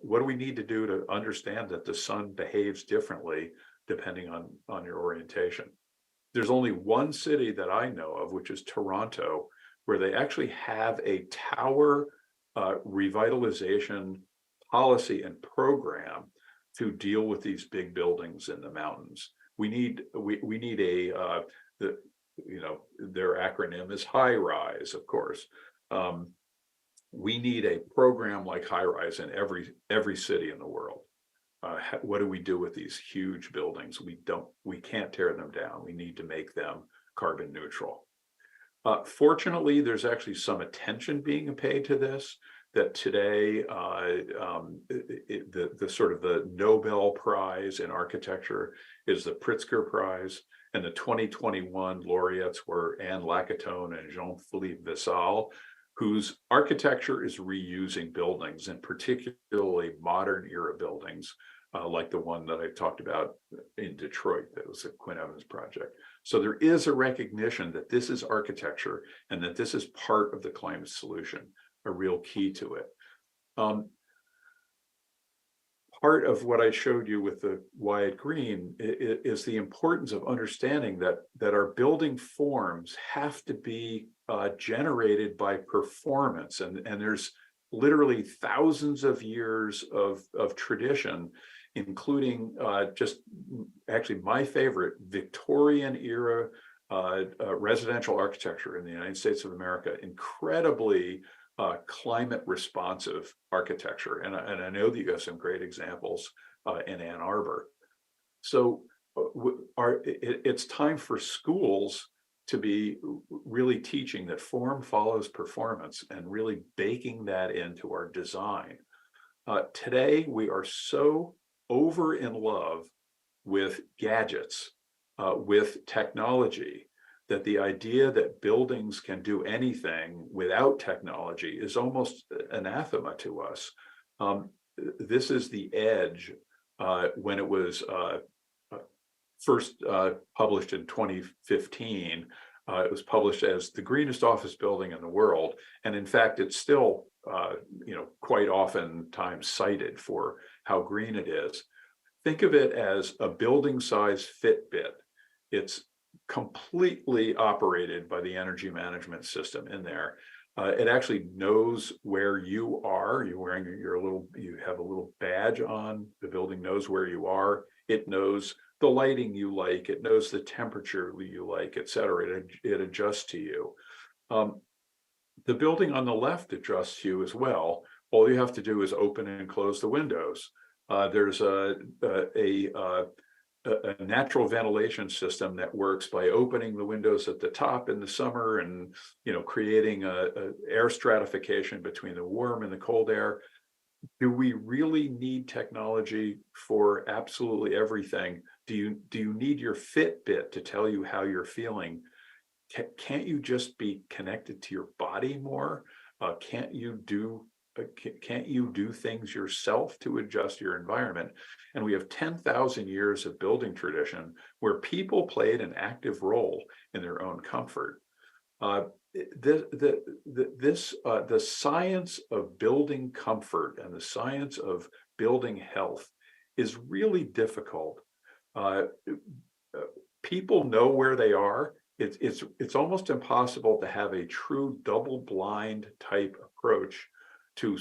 What do we need to do to understand that the sun behaves differently depending on your orientation? There's only one city that I know of, which is Toronto, where they actually have a tower revitalization policy and program to deal with these big buildings in the mountains. We need their acronym is High Rise, of course. We need a program like High Rise in every city in the world. What do we do with these huge buildings? We can't tear them down. We need to make them carbon neutral. Fortunately, there's actually some attention being paid to this, that today the sort of the Nobel Prize in architecture is the Pritzker Prize, and the 2021 laureates were Anne Lacatone and Jean-Philippe Vissal, whose architecture is reusing buildings, and particularly modern era buildings, like the one that I talked about in Detroit, that was the Quinn Evans project. So there is a recognition that this is architecture and that this is part of the climate solution, a real key to it. Part of what I showed you with the Wyatt Green is the importance of understanding that our building forms have to be generated by performance, and there's literally thousands of years of tradition, including just actually my favorite Victorian era residential architecture in the United States of America, incredibly climate responsive architecture. And I know that you have some great examples in Ann Arbor. So it's time for schools to be really teaching that form follows performance and really baking that into our design. Today, we are so over in love with gadgets, with technology, that the idea that buildings can do anything without technology is almost anathema to us. This is the edge when it was first published in 2015. It was published as the greenest office building in the world, and in fact, it's still quite oftentimes cited for how green it is. Think of it as a building size Fitbit. It's completely operated by the energy management system in there. It actually knows where you are. You're wearing you have a little badge on. The building knows where you are. It knows the lighting you like. It knows the temperature you like, et cetera. It adjusts to you. The building on the left adjusts to you as well. All you have to do is open and close the windows. There's a natural ventilation system that works by opening the windows at the top in the summer and creating a air stratification between the warm and the cold air. Do we really need technology for absolutely everything? Do you need your Fitbit to tell you how you're feeling? Can't you just be connected to your body more? Can't you do things yourself to adjust your environment? And we have 10,000 years of building tradition where people played an active role in their own comfort. The science of building comfort and the science of building health is really difficult. People know where they are. It's almost impossible to have a true double-blind type approach to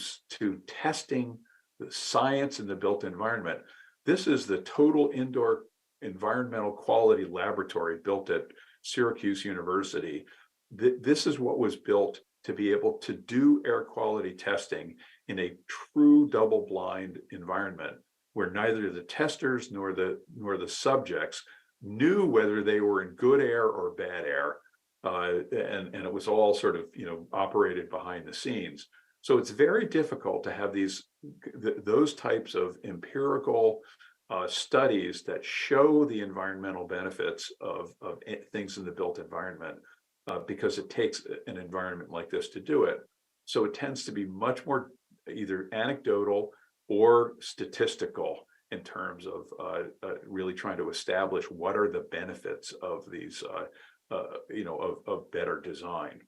testing the science in the built environment. This is the total indoor environmental quality laboratory built at Syracuse University. This is what was built to be able to do air quality testing in a true double-blind environment where neither the testers nor the subjects knew whether they were in good air or bad air, and it was all sort of operated behind the scenes. So it's very difficult to have those types of empirical studies that show the environmental benefits of things in the built environment, because it takes an environment like this to do it. So it tends to be much more either anecdotal or statistical in terms of really trying to establish what are the benefits of these, of better design.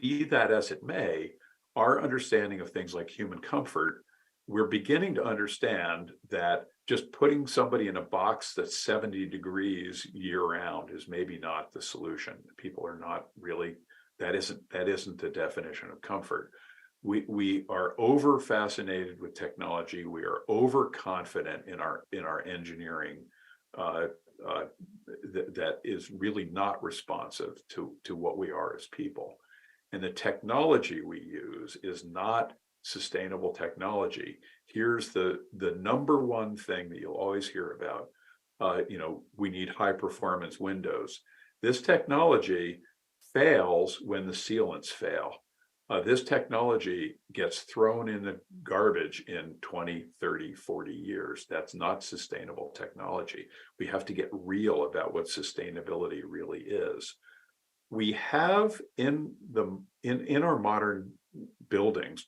Be that as it may, our understanding of things like human comfort, we're beginning to understand that just putting somebody in a box that's 70 degrees year round is maybe not the solution. People are not really, that isn't the definition of comfort. We are over fascinated with technology. We are overconfident in our engineering that is really not responsive to what we are as people. And the technology we use is not sustainable technology. Here's the number one thing that you'll always hear about. We need high performance windows. This technology fails when the sealants fail. This technology gets thrown in the garbage in 20, 30, 40 years. That's not sustainable technology. We have to get real about what sustainability really is. We have in our modern buildings,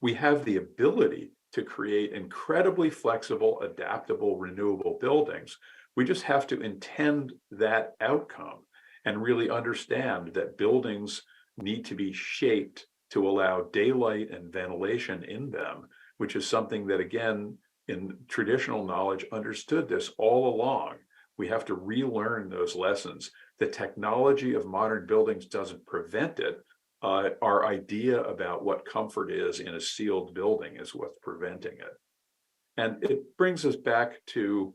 we have the ability to create incredibly flexible, adaptable, renewable buildings. We just have to intend that outcome and really understand that buildings need to be shaped to allow daylight and ventilation in them, which is something that, again, in traditional knowledge, understood this all along. We have to relearn those lessons. The technology of modern buildings doesn't prevent it. Our idea about what comfort is in a sealed building is what's preventing it. And it brings us back to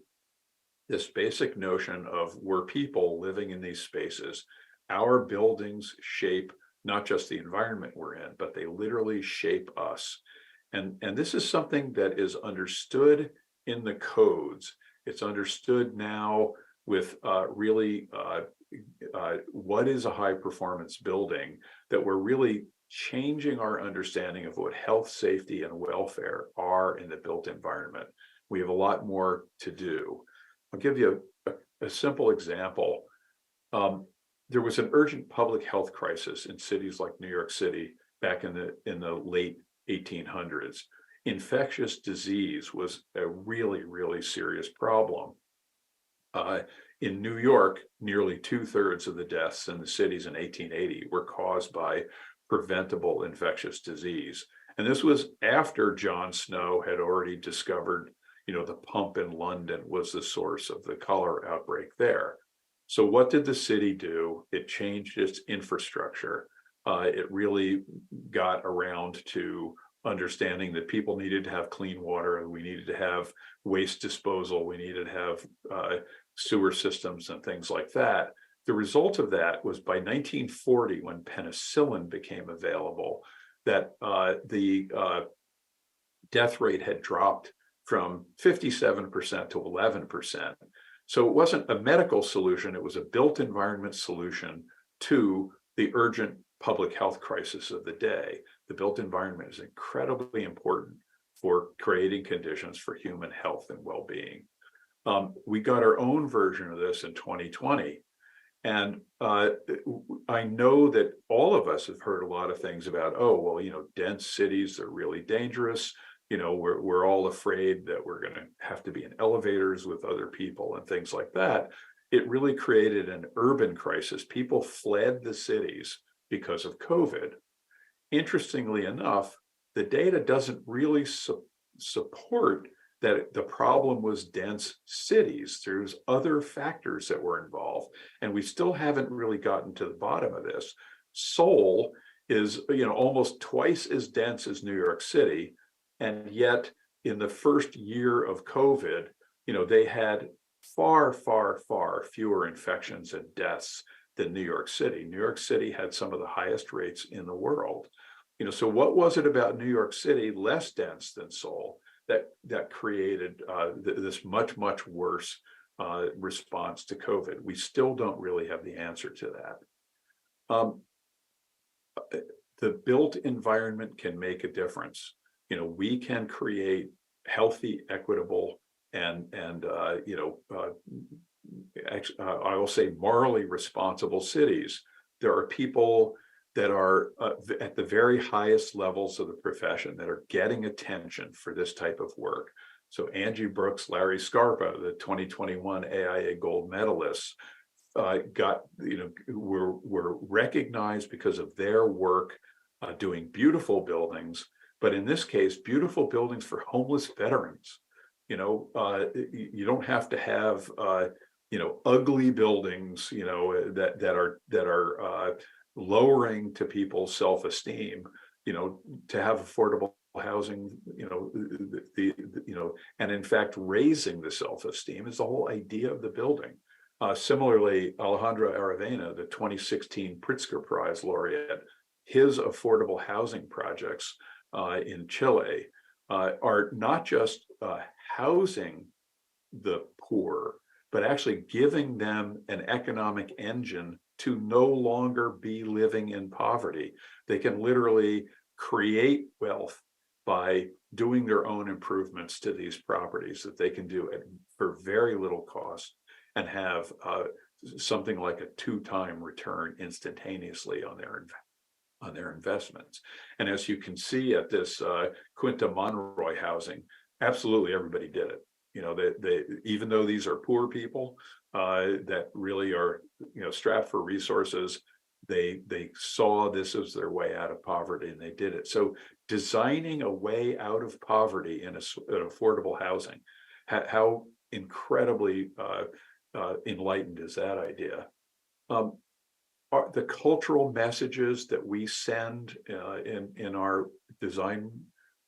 this basic notion of we're people living in these spaces. Our buildings shape not just the environment we're in, but they literally shape us. And this is something that is understood in the codes. It's understood now with really what is a high performance building, that we're really changing our understanding of what health, safety, and welfare are in the built environment. We have a lot more to do. I'll give you a simple example. There was an urgent public health crisis in cities like New York City back in the late 1800s. Infectious disease was a really, really serious problem. In New York, nearly 2/3 of the deaths in the cities in 1880 were caused by preventable infectious disease. And this was after John Snow had already discovered, the pump in London was the source of the cholera outbreak there. So what did the city do? It changed its infrastructure. It really got around to understanding that people needed to have clean water, and we needed to have waste disposal, we needed to have sewer systems and things like that. The result of that was by 1940, when penicillin became available, that the death rate had dropped from 57% to 11%. So it wasn't a medical solution, it was a built environment solution to the urgent public health crisis of the day. The built environment is incredibly important for creating conditions for human health and well-being. We got our own version of this in 2020. And I know that all of us have heard a lot of things about, oh, well, dense cities are really dangerous. We're all afraid that we're going to have to be in elevators with other people and things like that. It really created an urban crisis. People fled the cities because of COVID. Interestingly enough, the data doesn't really support that the problem was dense cities. There's other factors that were involved, and we still haven't really gotten to the bottom of this. Seoul is, almost twice as dense as New York City, and yet in the first year of COVID, they had far, far, far fewer infections and deaths than New York City. New York City had some of the highest rates in the world. So what was it about New York City, less dense than Seoul, that created this much, much worse response to COVID? We still don't really have the answer to that. The built environment can make a difference. We can create healthy, equitable, and I will say morally responsible cities. There are people that are at the very highest levels of the profession that are getting attention for this type of work. So Angie Brooks, Larry Scarpa, the 2021 AIA gold medalists, were recognized because of their work doing beautiful buildings, but in this case, beautiful buildings for homeless veterans. You don't have to have ugly buildings, that are lowering to people's self-esteem, to have affordable housing, and in fact, raising the self-esteem is the whole idea of the building. Similarly, Alejandro Aravena, the 2016 Pritzker Prize laureate, his affordable housing projects in Chile are not just housing the poor, but actually giving them an economic engine to no longer be living in poverty. They can literally create wealth by doing their own improvements to these properties that they can do for very little cost and have something like a 2-time return instantaneously on their investments. And as you can see at this Quinta Monroy housing, absolutely everybody did it. They even though these are poor people that really are strapped for resources, they saw this as their way out of poverty, and they did it. So designing a way out of poverty in an affordable housing, how incredibly enlightened is that idea? Are the cultural messages that we send in our designed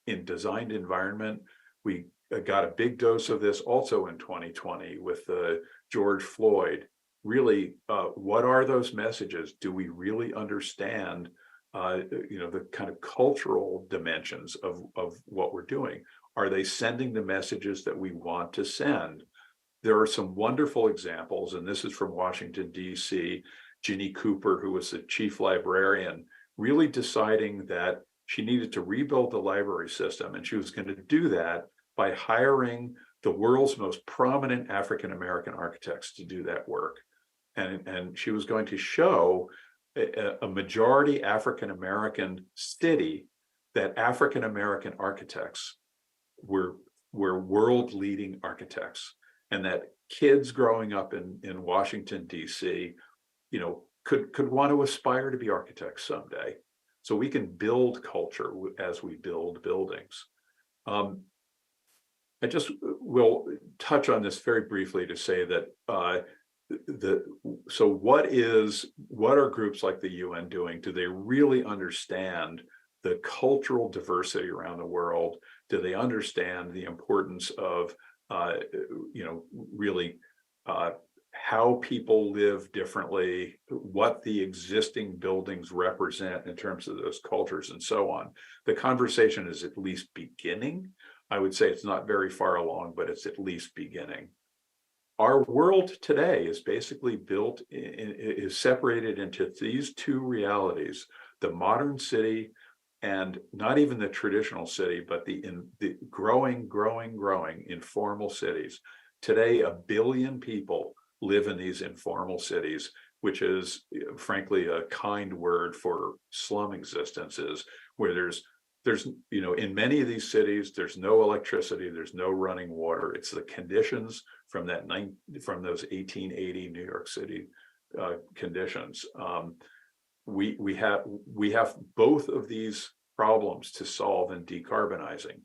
environment? We got a big dose of this also in 2020 with George Floyd. Really, what are those messages? Do we really understand, the kind of cultural dimensions of what we're doing? Are they sending the messages that we want to send? There are some wonderful examples, and this is from Washington, D.C. Ginny Cooper, who was the chief librarian, really deciding that she needed to rebuild the library system, and she was going to do that by hiring the world's most prominent African American architects to do that work. And she was going to show a majority African American city that African American architects were world leading architects, and that kids growing up in Washington, D.C., could want to aspire to be architects someday. So we can build culture as we build buildings. I just will touch on this very briefly to say that what are groups like the UN doing? Do they really understand the cultural diversity around the world? Do they understand the importance of really how people live differently, what the existing buildings represent in terms of those cultures and so on? The conversation is at least beginning. I would say it's not very far along, but it's at least beginning. Our world today is basically is separated into these two realities: the modern city, and not even the traditional city, but the growing informal cities. Today, 1 billion people live in these informal cities, which is frankly a kind word for slum existences, where there's in many of these cities, there's no electricity, there's no running water. It's the conditions from those 1880 New York City conditions. We have both of these problems to solve in decarbonizing.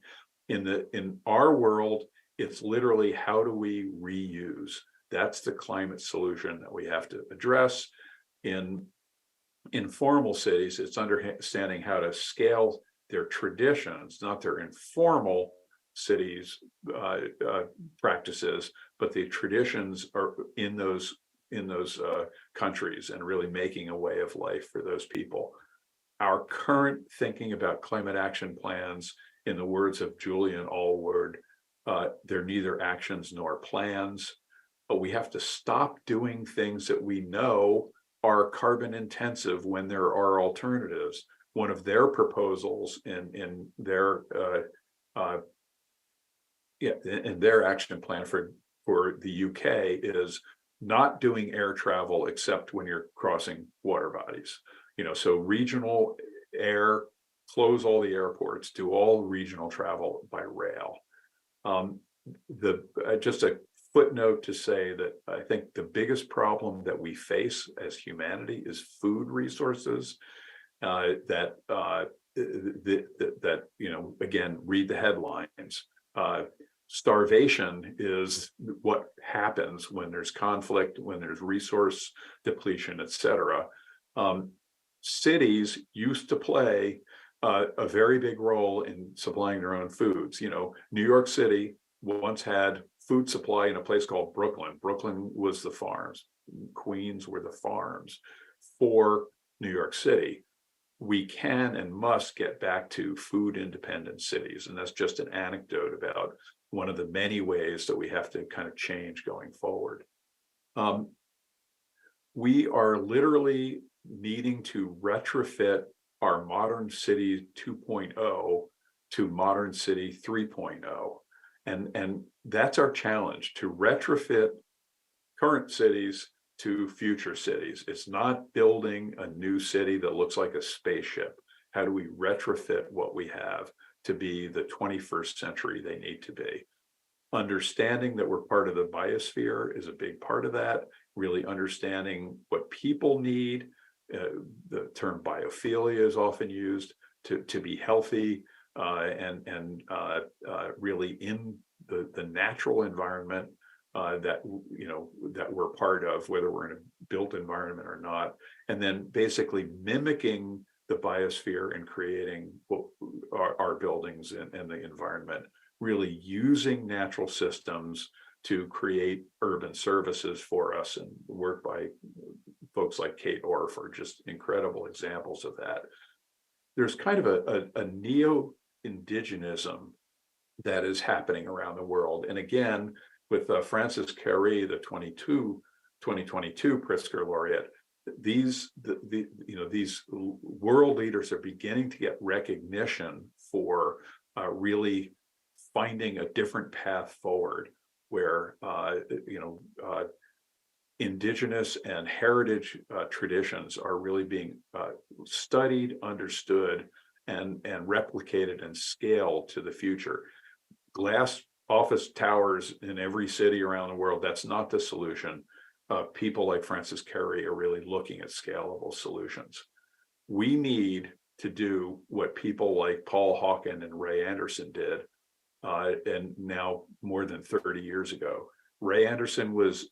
In our world, it's literally, how do we reuse? That's the climate solution that we have to address. In informal cities, it's understanding how to scale their traditions, not their informal cities practices, but the traditions are in those countries, and really making a way of life for those people. Our current thinking about climate action plans, in the words of Julian Allward, they're neither actions nor plans, but we have to stop doing things that we know are carbon intensive when there are alternatives. One of their proposals in their action plan for the UK is not doing air travel except when you're crossing water bodies. So regional air, close all the airports, do all regional travel by rail. Just a footnote to say that I think the biggest problem that we face as humanity is food resources. Again, read the headlines. Starvation is what happens when there's conflict, when there's resource depletion, etc. Cities used to play a very big role in supplying their own foods. New York City once had food supply in a place called Brooklyn. Brooklyn was the farms. Queens were the farms for New York City. We can and must get back to food independent cities. And that's just an anecdote about one of the many ways that we have to kind of change going forward. We are literally needing to retrofit our modern city 2.0 to modern city 3.0. And that's our challenge, to retrofit current cities to future cities. It's not building a new city that looks like a spaceship. How do we retrofit what we have to be the 21st century they need to be? Understanding that we're part of the biosphere is a big part of that. Really understanding what people need. The term biophilia is often used to be healthy and really in the natural environment that we're part of, whether we're in a built environment or not, and then basically mimicking the biosphere and creating our buildings and the environment really using natural systems to create urban services for us, and work by folks like Kate Orff are just incredible examples of that. There's kind of a neo-indigenism that is happening around the world. And again, with Francis Carey, the 2022 Pritzker laureate, these world leaders are beginning to get recognition for really finding a different path forward, where indigenous and heritage traditions are really being studied, understood, and replicated and scaled to the future. Glass office towers in every city around the world, that's not the solution. People like Francis Carey are really looking at scalable solutions. We need to do what people like Paul Hawken and Ray Anderson did, and now more than 30 years ago. Ray Anderson was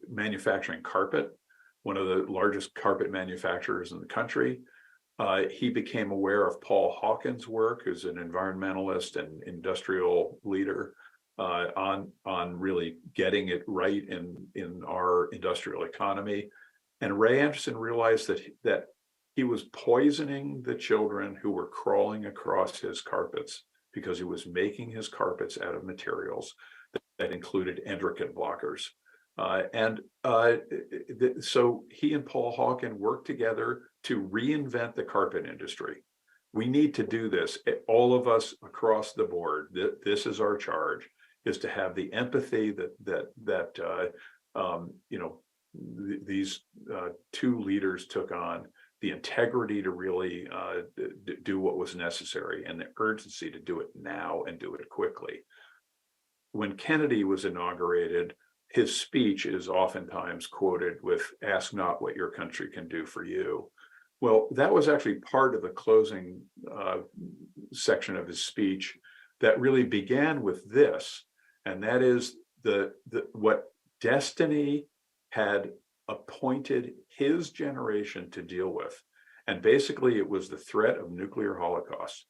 manufacturing carpet, one of the largest carpet manufacturers in the country. He became aware of Paul Hawken's work, who's an environmentalist and industrial leader, on really getting it right in our industrial economy. And Ray Anderson realized that he was poisoning the children who were crawling across his carpets, because he was making his carpets out of materials that included endocrine blockers. So he and Paul Hawken worked together to reinvent the carpet industry. We need to do this. All of us across the board, this is our charge, is to have the empathy that these two leaders took on, the integrity to really do what was necessary, and the urgency to do it now and do it quickly. When Kennedy was inaugurated, his speech is oftentimes quoted with, "Ask not what your country can do for you." Well, that was actually part of the closing section of his speech that really began with this, and that is what destiny had appointed his generation to deal with. And basically, it was the threat of nuclear holocaust,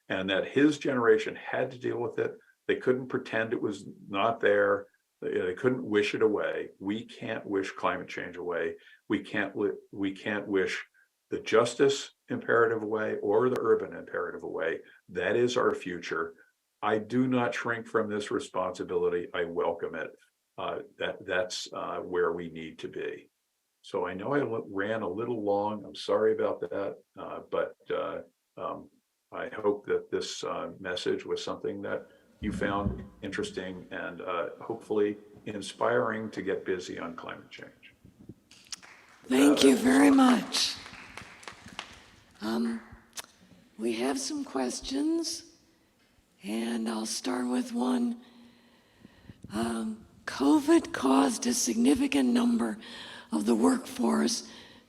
and that his generation had to deal with it. They couldn't pretend it was not there. They couldn't wish it away. We can't wish climate change away. We can't wish the justice imperative away or the urban imperative away. That is our future. I do not shrink from this responsibility. I welcome it. That's where we need to be. So I know I ran a little long. I'm sorry about that, but I hope that this message was something that you found interesting and hopefully inspiring to get busy on climate change. Thank you very much. We have some questions, and I'll start with one. COVID caused a significant number of the workforce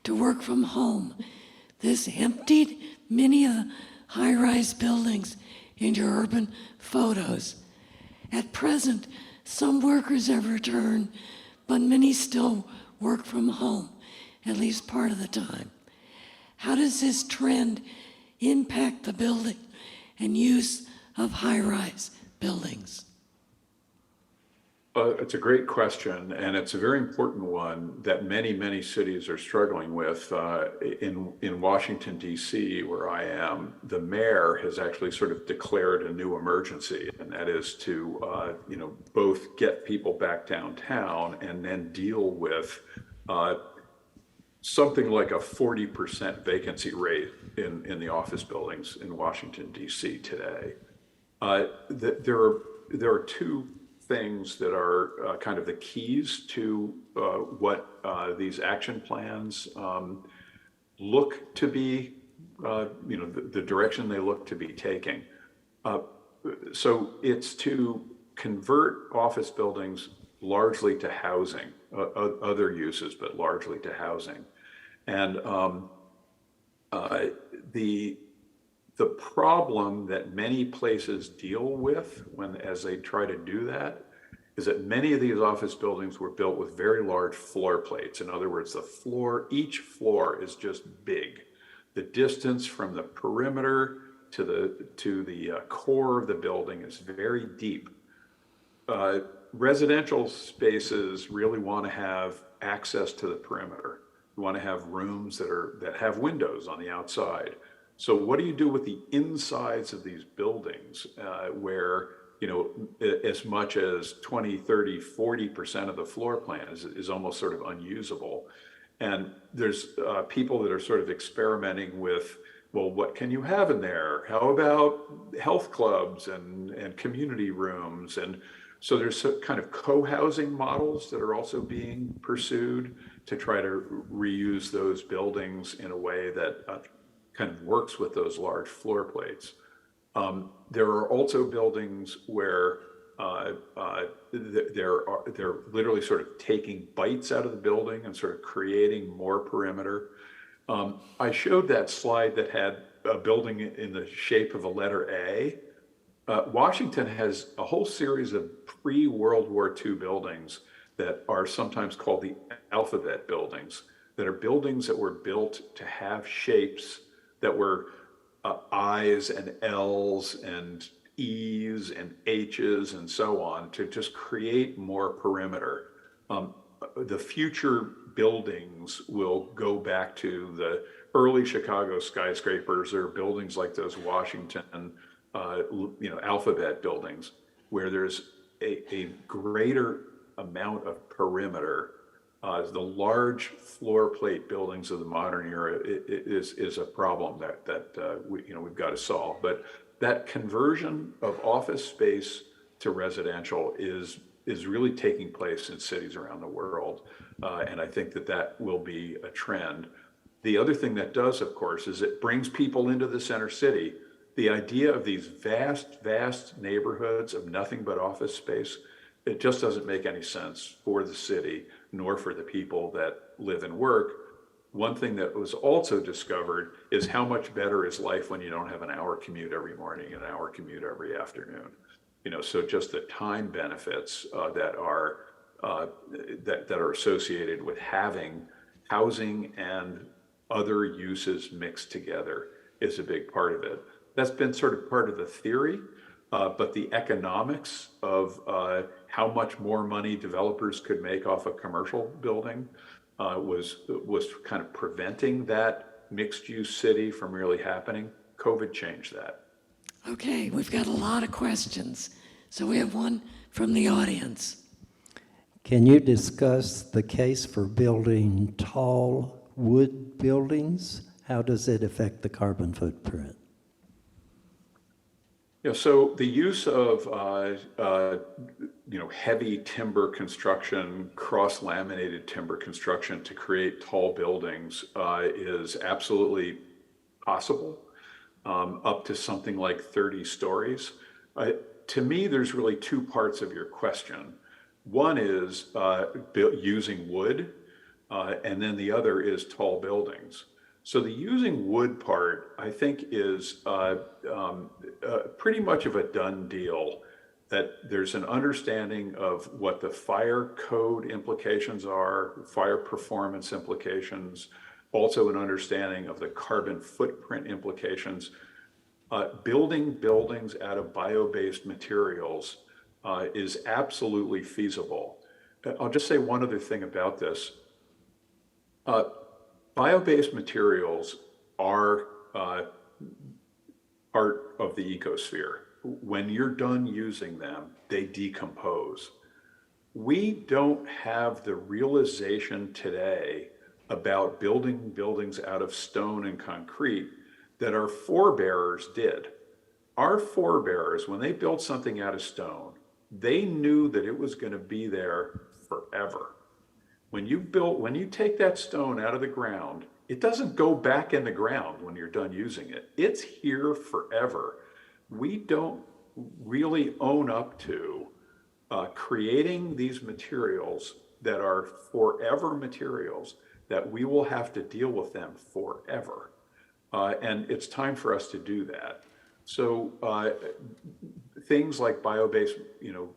to work from home. This emptied many of the high-rise buildings in your urban photos. At present, some workers have returned, but many still work from home, at least part of the time. How does this trend impact the building and use of high-rise buildings? It's a great question, and it's a very important one that many cities are struggling with. In Washington, D.C., where I am, the mayor has actually sort of declared a new emergency, and that is to both get people back downtown and then deal with something like a 40% vacancy rate in the office buildings in Washington, D.C. today. There are two things that are kind of the keys to what these action plans look to be, the direction they look to be taking. So it's to convert office buildings largely to housing, other uses, but largely to housing. And the problem that many places deal with as they try to do that is that many of these office buildings were built with very large floor plates. In other words, each floor is just big. The distance from the perimeter to the core of the building is very deep. Residential spaces really want to have access to the perimeter. You want to have rooms that have windows on the outside. So what do you do with the insides of these buildings where, as much as 20, 30, 40% of the floor plan is almost sort of unusable? And there's people that are sort of experimenting with, well, what can you have in there? How about health clubs and community rooms? And so there's some kind of co-housing models that are also being pursued to try to reuse those buildings in a way that kind of works with those large floor plates. There are also buildings where they're literally sort of taking bites out of the building and sort of creating more perimeter. I showed that slide that had a building in the shape of a letter A. Washington has a whole series of pre-World War II buildings that are sometimes called the alphabet buildings, that are buildings that were built to have shapes that were I's and L's and E's and H's and so on, to just create more perimeter. The future buildings will go back to the early Chicago skyscrapers or buildings like those Washington alphabet buildings, where there's a greater amount of perimeter. The large floor plate buildings of the modern era is a problem that we've got to solve. But that conversion of office space to residential is really taking place in cities around the world, and I think that will be a trend. The other thing that does, of course, is it brings people into the center city. The idea of these vast neighborhoods of nothing but office space, it just doesn't make any sense for the city, nor for the people that live and work. One thing that was also discovered is how much better is life when you don't have an hour commute every morning and an hour commute every afternoon. So just the time benefits that are associated with having housing and other uses mixed together is a big part of it. That's been sort of part of the theory, but the economics of how much more money developers could make off a commercial building was kind of preventing that mixed-use city from really happening. COVID changed that. Okay, we've got a lot of questions. So we have one from the audience. Can you discuss the case for building tall wood buildings? How does it affect the carbon footprint? Yeah, so the use of heavy timber construction, cross-laminated timber construction to create tall buildings is absolutely possible, up to something like 30 stories. To me, there's really two parts of your question. One is using wood, and then the other is tall buildings. So the using wood part, I think, is pretty much of a done deal, that there's an understanding of what the fire code implications are, fire performance implications, also an understanding of the carbon footprint implications. Building buildings out of bio-based materials is absolutely feasible. I'll just say one other thing about this. Bio-based materials are part of the ecosphere. When you're done using them, they decompose. We don't have the realization today about building buildings out of stone and concrete that our forebears did. Our forebears, when they built something out of stone, they knew that it was going to be there forever. When you take that stone out of the ground, it doesn't go back in the ground when you're done using it. It's here forever. We don't really own up to creating these materials that are forever materials, that we will have to deal with them forever. And it's time for us to do that. So things like bio-based,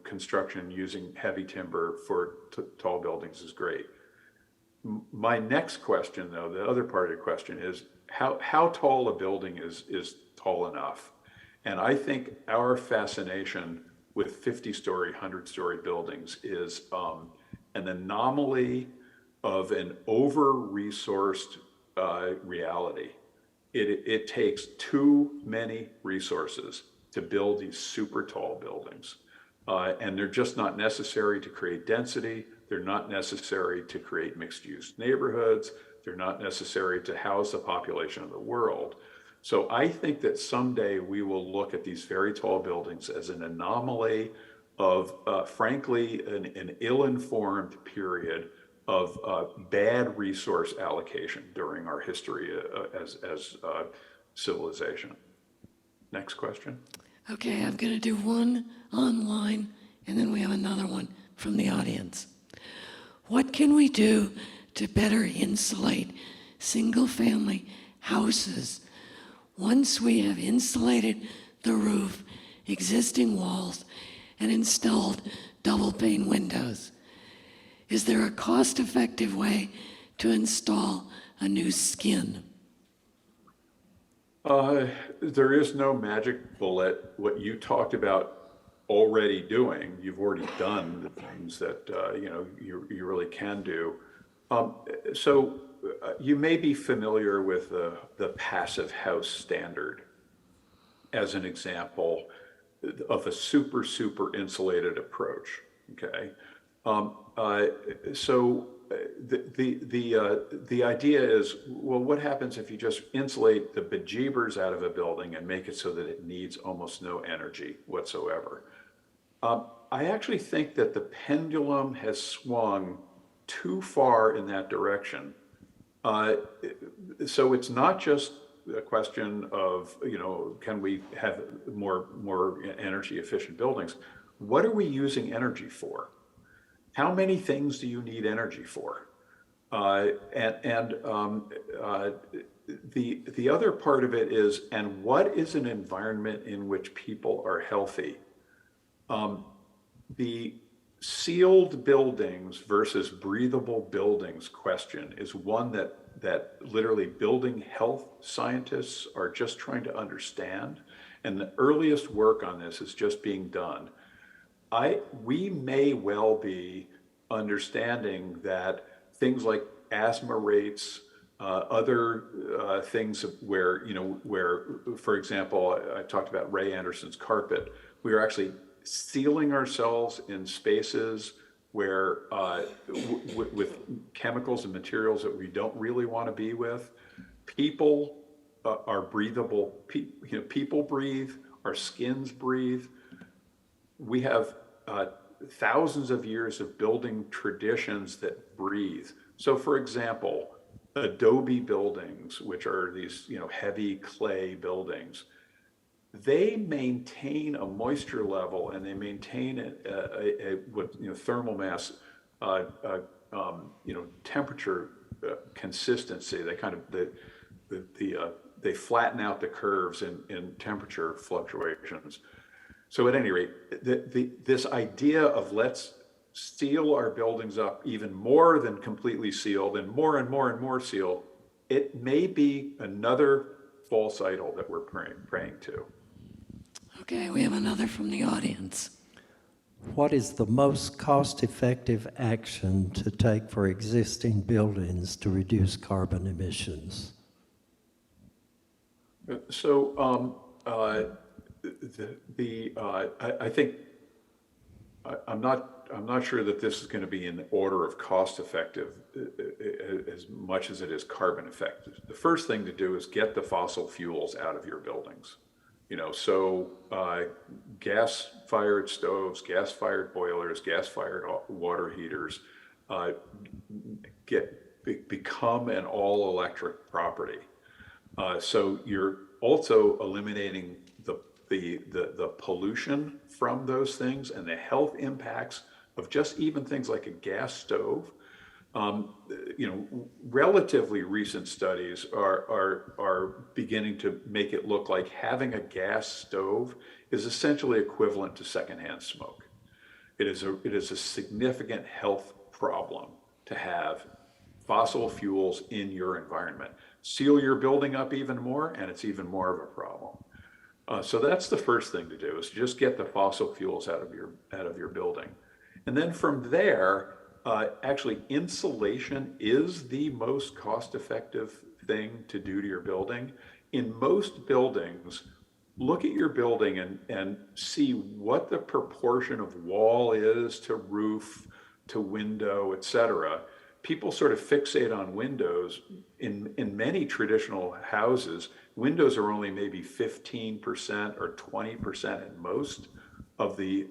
construction using heavy timber for tall buildings is great. My next question, though, the other part of your question is how tall a building is tall enough. And I think our fascination with 50-story, 100-story buildings is an anomaly of an over-resourced reality. It takes too many resources to build these super tall buildings. And they're just not necessary to create density. They're not necessary to create mixed-use neighborhoods. They're not necessary to house the population of the world. So I think that someday we will look at these very tall buildings as an anomaly of, frankly, an ill-informed period of bad resource allocation during our history as civilization. Next question. Okay, I'm going to do one online, and then we have another one from the audience. What can we do to better insulate single-family houses once we have insulated the roof, existing walls, and installed double-pane windows? Is there a cost-effective way to install a new skin? There is no magic bullet. What you talked about already doing, you've already done the things that you really can do. You may be familiar with the passive house standard as an example of a super insulated approach. Okay, the idea is, well, what happens if you just insulate the bejeebers out of a building and make it so that it needs almost no energy whatsoever? I actually think that the pendulum has swung too far in that direction. So it's not just a question of, can we have more energy efficient buildings? What are we using energy for? How many things do you need energy for? The other part of it is, and what is an environment in which people are healthy? The sealed buildings versus breathable buildings question is one that literally building health scientists are just trying to understand. And the earliest work on this is just being done. We may well be understanding that things like asthma rates, other things where, for example, I talked about Ray Anderson's carpet. We are actually sealing ourselves in spaces where with chemicals and materials that we don't really want to be with. People are breathable. People breathe. Our skins breathe. We have thousands of years of building traditions that breathe. So, for example, adobe buildings, which are these heavy clay buildings, they maintain a moisture level and they maintain thermal mass, temperature consistency. They kind of they flatten out the curves in temperature fluctuations. So at any rate, this idea of let's seal our buildings up even more than completely sealed and more sealed, it may be another false idol that we're praying to. Okay, we have another from the audience. What is the most cost-effective action to take for existing buildings to reduce carbon emissions? So I think I'm not sure that this is going to be in the order of cost effective as much as it is carbon effective. The first thing to do is get the fossil fuels out of your buildings. Gas-fired stoves, gas-fired boilers, gas-fired water heaters become an all-electric property. So you're also eliminating the pollution from those things and the health impacts of just even things like a gas stove. Relatively recent studies are beginning to make it look like having a gas stove is essentially equivalent to secondhand smoke. It is a significant health problem to have fossil fuels in your environment. Seal your building up even more, and it's even more of a problem. So that's the first thing to do, is just get the fossil fuels out of your building. And then from there, actually insulation is the most cost-effective thing to do to your building. In most buildings, look at your building and see what the proportion of wall is to roof, to window, et cetera. People sort of fixate on windows. In many traditional houses, windows are only maybe 15% or 20% at most of the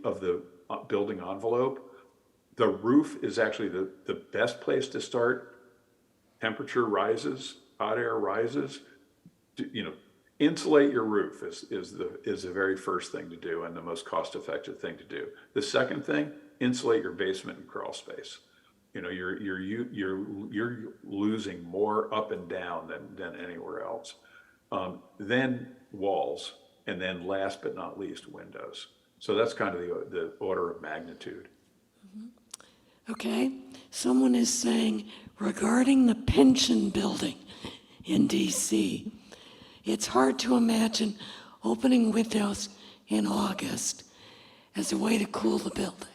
building envelope. The roof is actually the best place to start. Temperature rises, hot air rises. You know, insulate your roof is the very first thing to do and the most cost-effective thing to do. The second thing, insulate your basement and crawl space. You know, you're losing more up and down than anywhere else. Then walls, and then last but not least, windows. So that's kind of the order of magnitude. Okay, someone is saying regarding the pension building in DC, it's hard to imagine opening windows in August as a way to cool the building.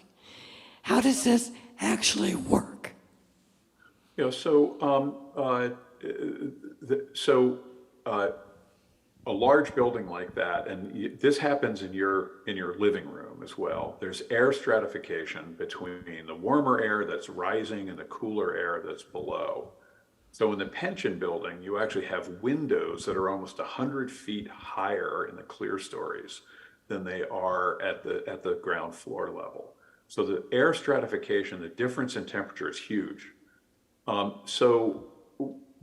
How does this actually work? You know, a large building like that, and this happens in your living room as well. There's air stratification between the warmer air that's rising and the cooler air that's below. So in the pension building, you actually have windows that are almost 100 feet higher in the clear stories than they are at the ground floor level. So the air stratification, the difference in temperature is huge. So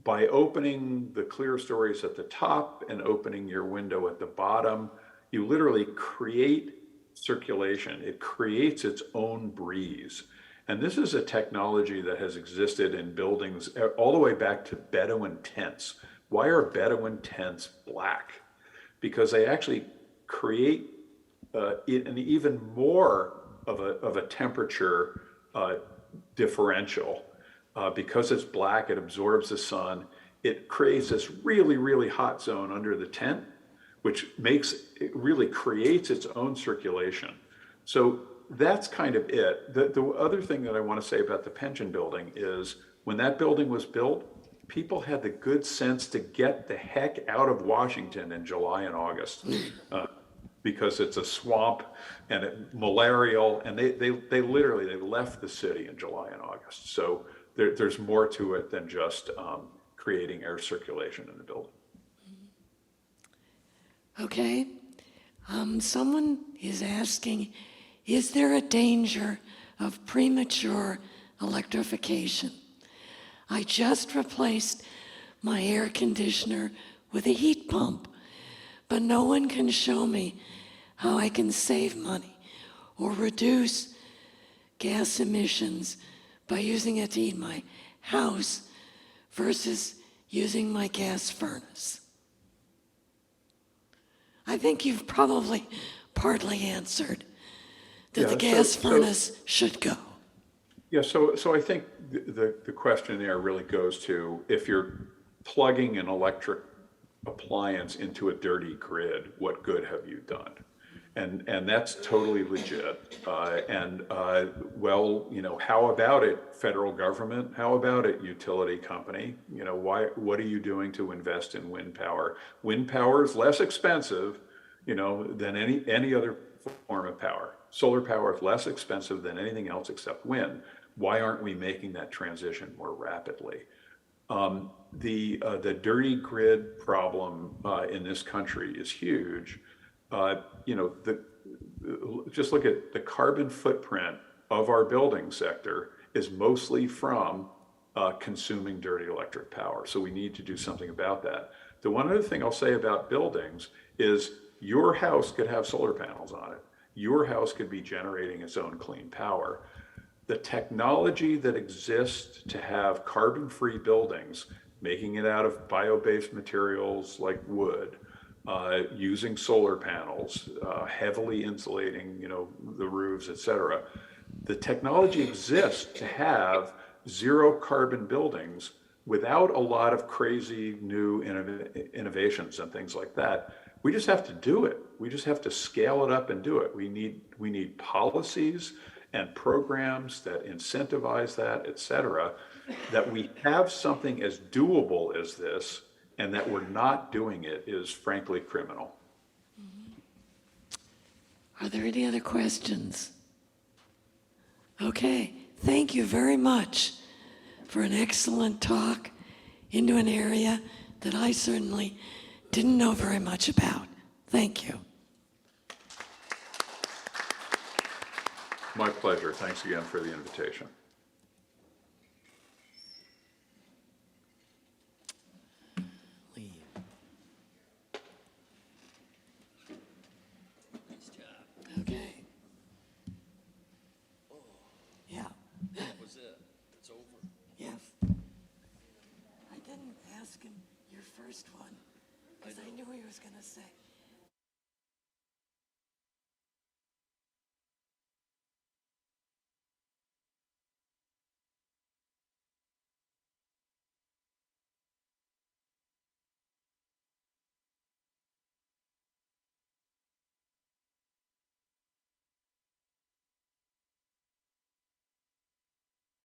by opening the clear stories at the top and opening your window at the bottom, you literally create circulation. It creates its own breeze. And this is a technology that has existed in buildings all the way back to Bedouin tents. Why are Bedouin tents black? Because they actually create an even more of a temperature differential. Because it's black, it absorbs the sun. It creates this really, really hot zone under the tent, which it really creates its own circulation. So that's kind of it. The other thing that I want to say about the pension building is when that building was built, people had the good sense to get the heck out of Washington in July and August. Because it's a swamp and malarial, and they literally left the city in July and August. So there's more to it than just creating air circulation in the building. Okay, someone is asking, is there a danger of premature electrification? I just replaced my air conditioner with a heat pump, but no one can show me how I can save money or reduce gas emissions by using it to heat my house versus using my gas furnace. I think you've probably partly answered that the gas furnace should go. Yeah, so I think the question there really goes to, if you're plugging an electric appliance into a dirty grid, what good have you done? And that's totally legit. Well, you know, how about it, federal government? How about it, utility company? You know, what are you doing to invest in wind power? Wind power is less expensive, you know, than any other form of power. Solar power is less expensive than anything else except wind. Why aren't we making that transition more rapidly? The dirty grid problem in this country is huge. You know, just look at the carbon footprint of our building sector is mostly from consuming dirty electric power. So we need to do something about that. The one other thing I'll say about buildings is your house could have solar panels on it. Your house could be generating its own clean power. The technology that exists to have carbon-free buildings, making it out of bio-based materials like wood, using solar panels, heavily insulating, you know, the roofs, et cetera. The technology exists to have zero carbon buildings without a lot of crazy new innovations and things like that. We just have to do it. We just have to scale it up and do it. We need policies and programs that incentivize that, et cetera, that we have something as doable as this, and that we're not doing it is frankly criminal. Are there any other questions? Okay, thank you very much for an excellent talk into an area that I certainly didn't know very much about. Thank you. My pleasure. Thanks again for the invitation. Okay. Yeah. That was it. It's over. Yes. I didn't ask him your first one because I knew he was going to say,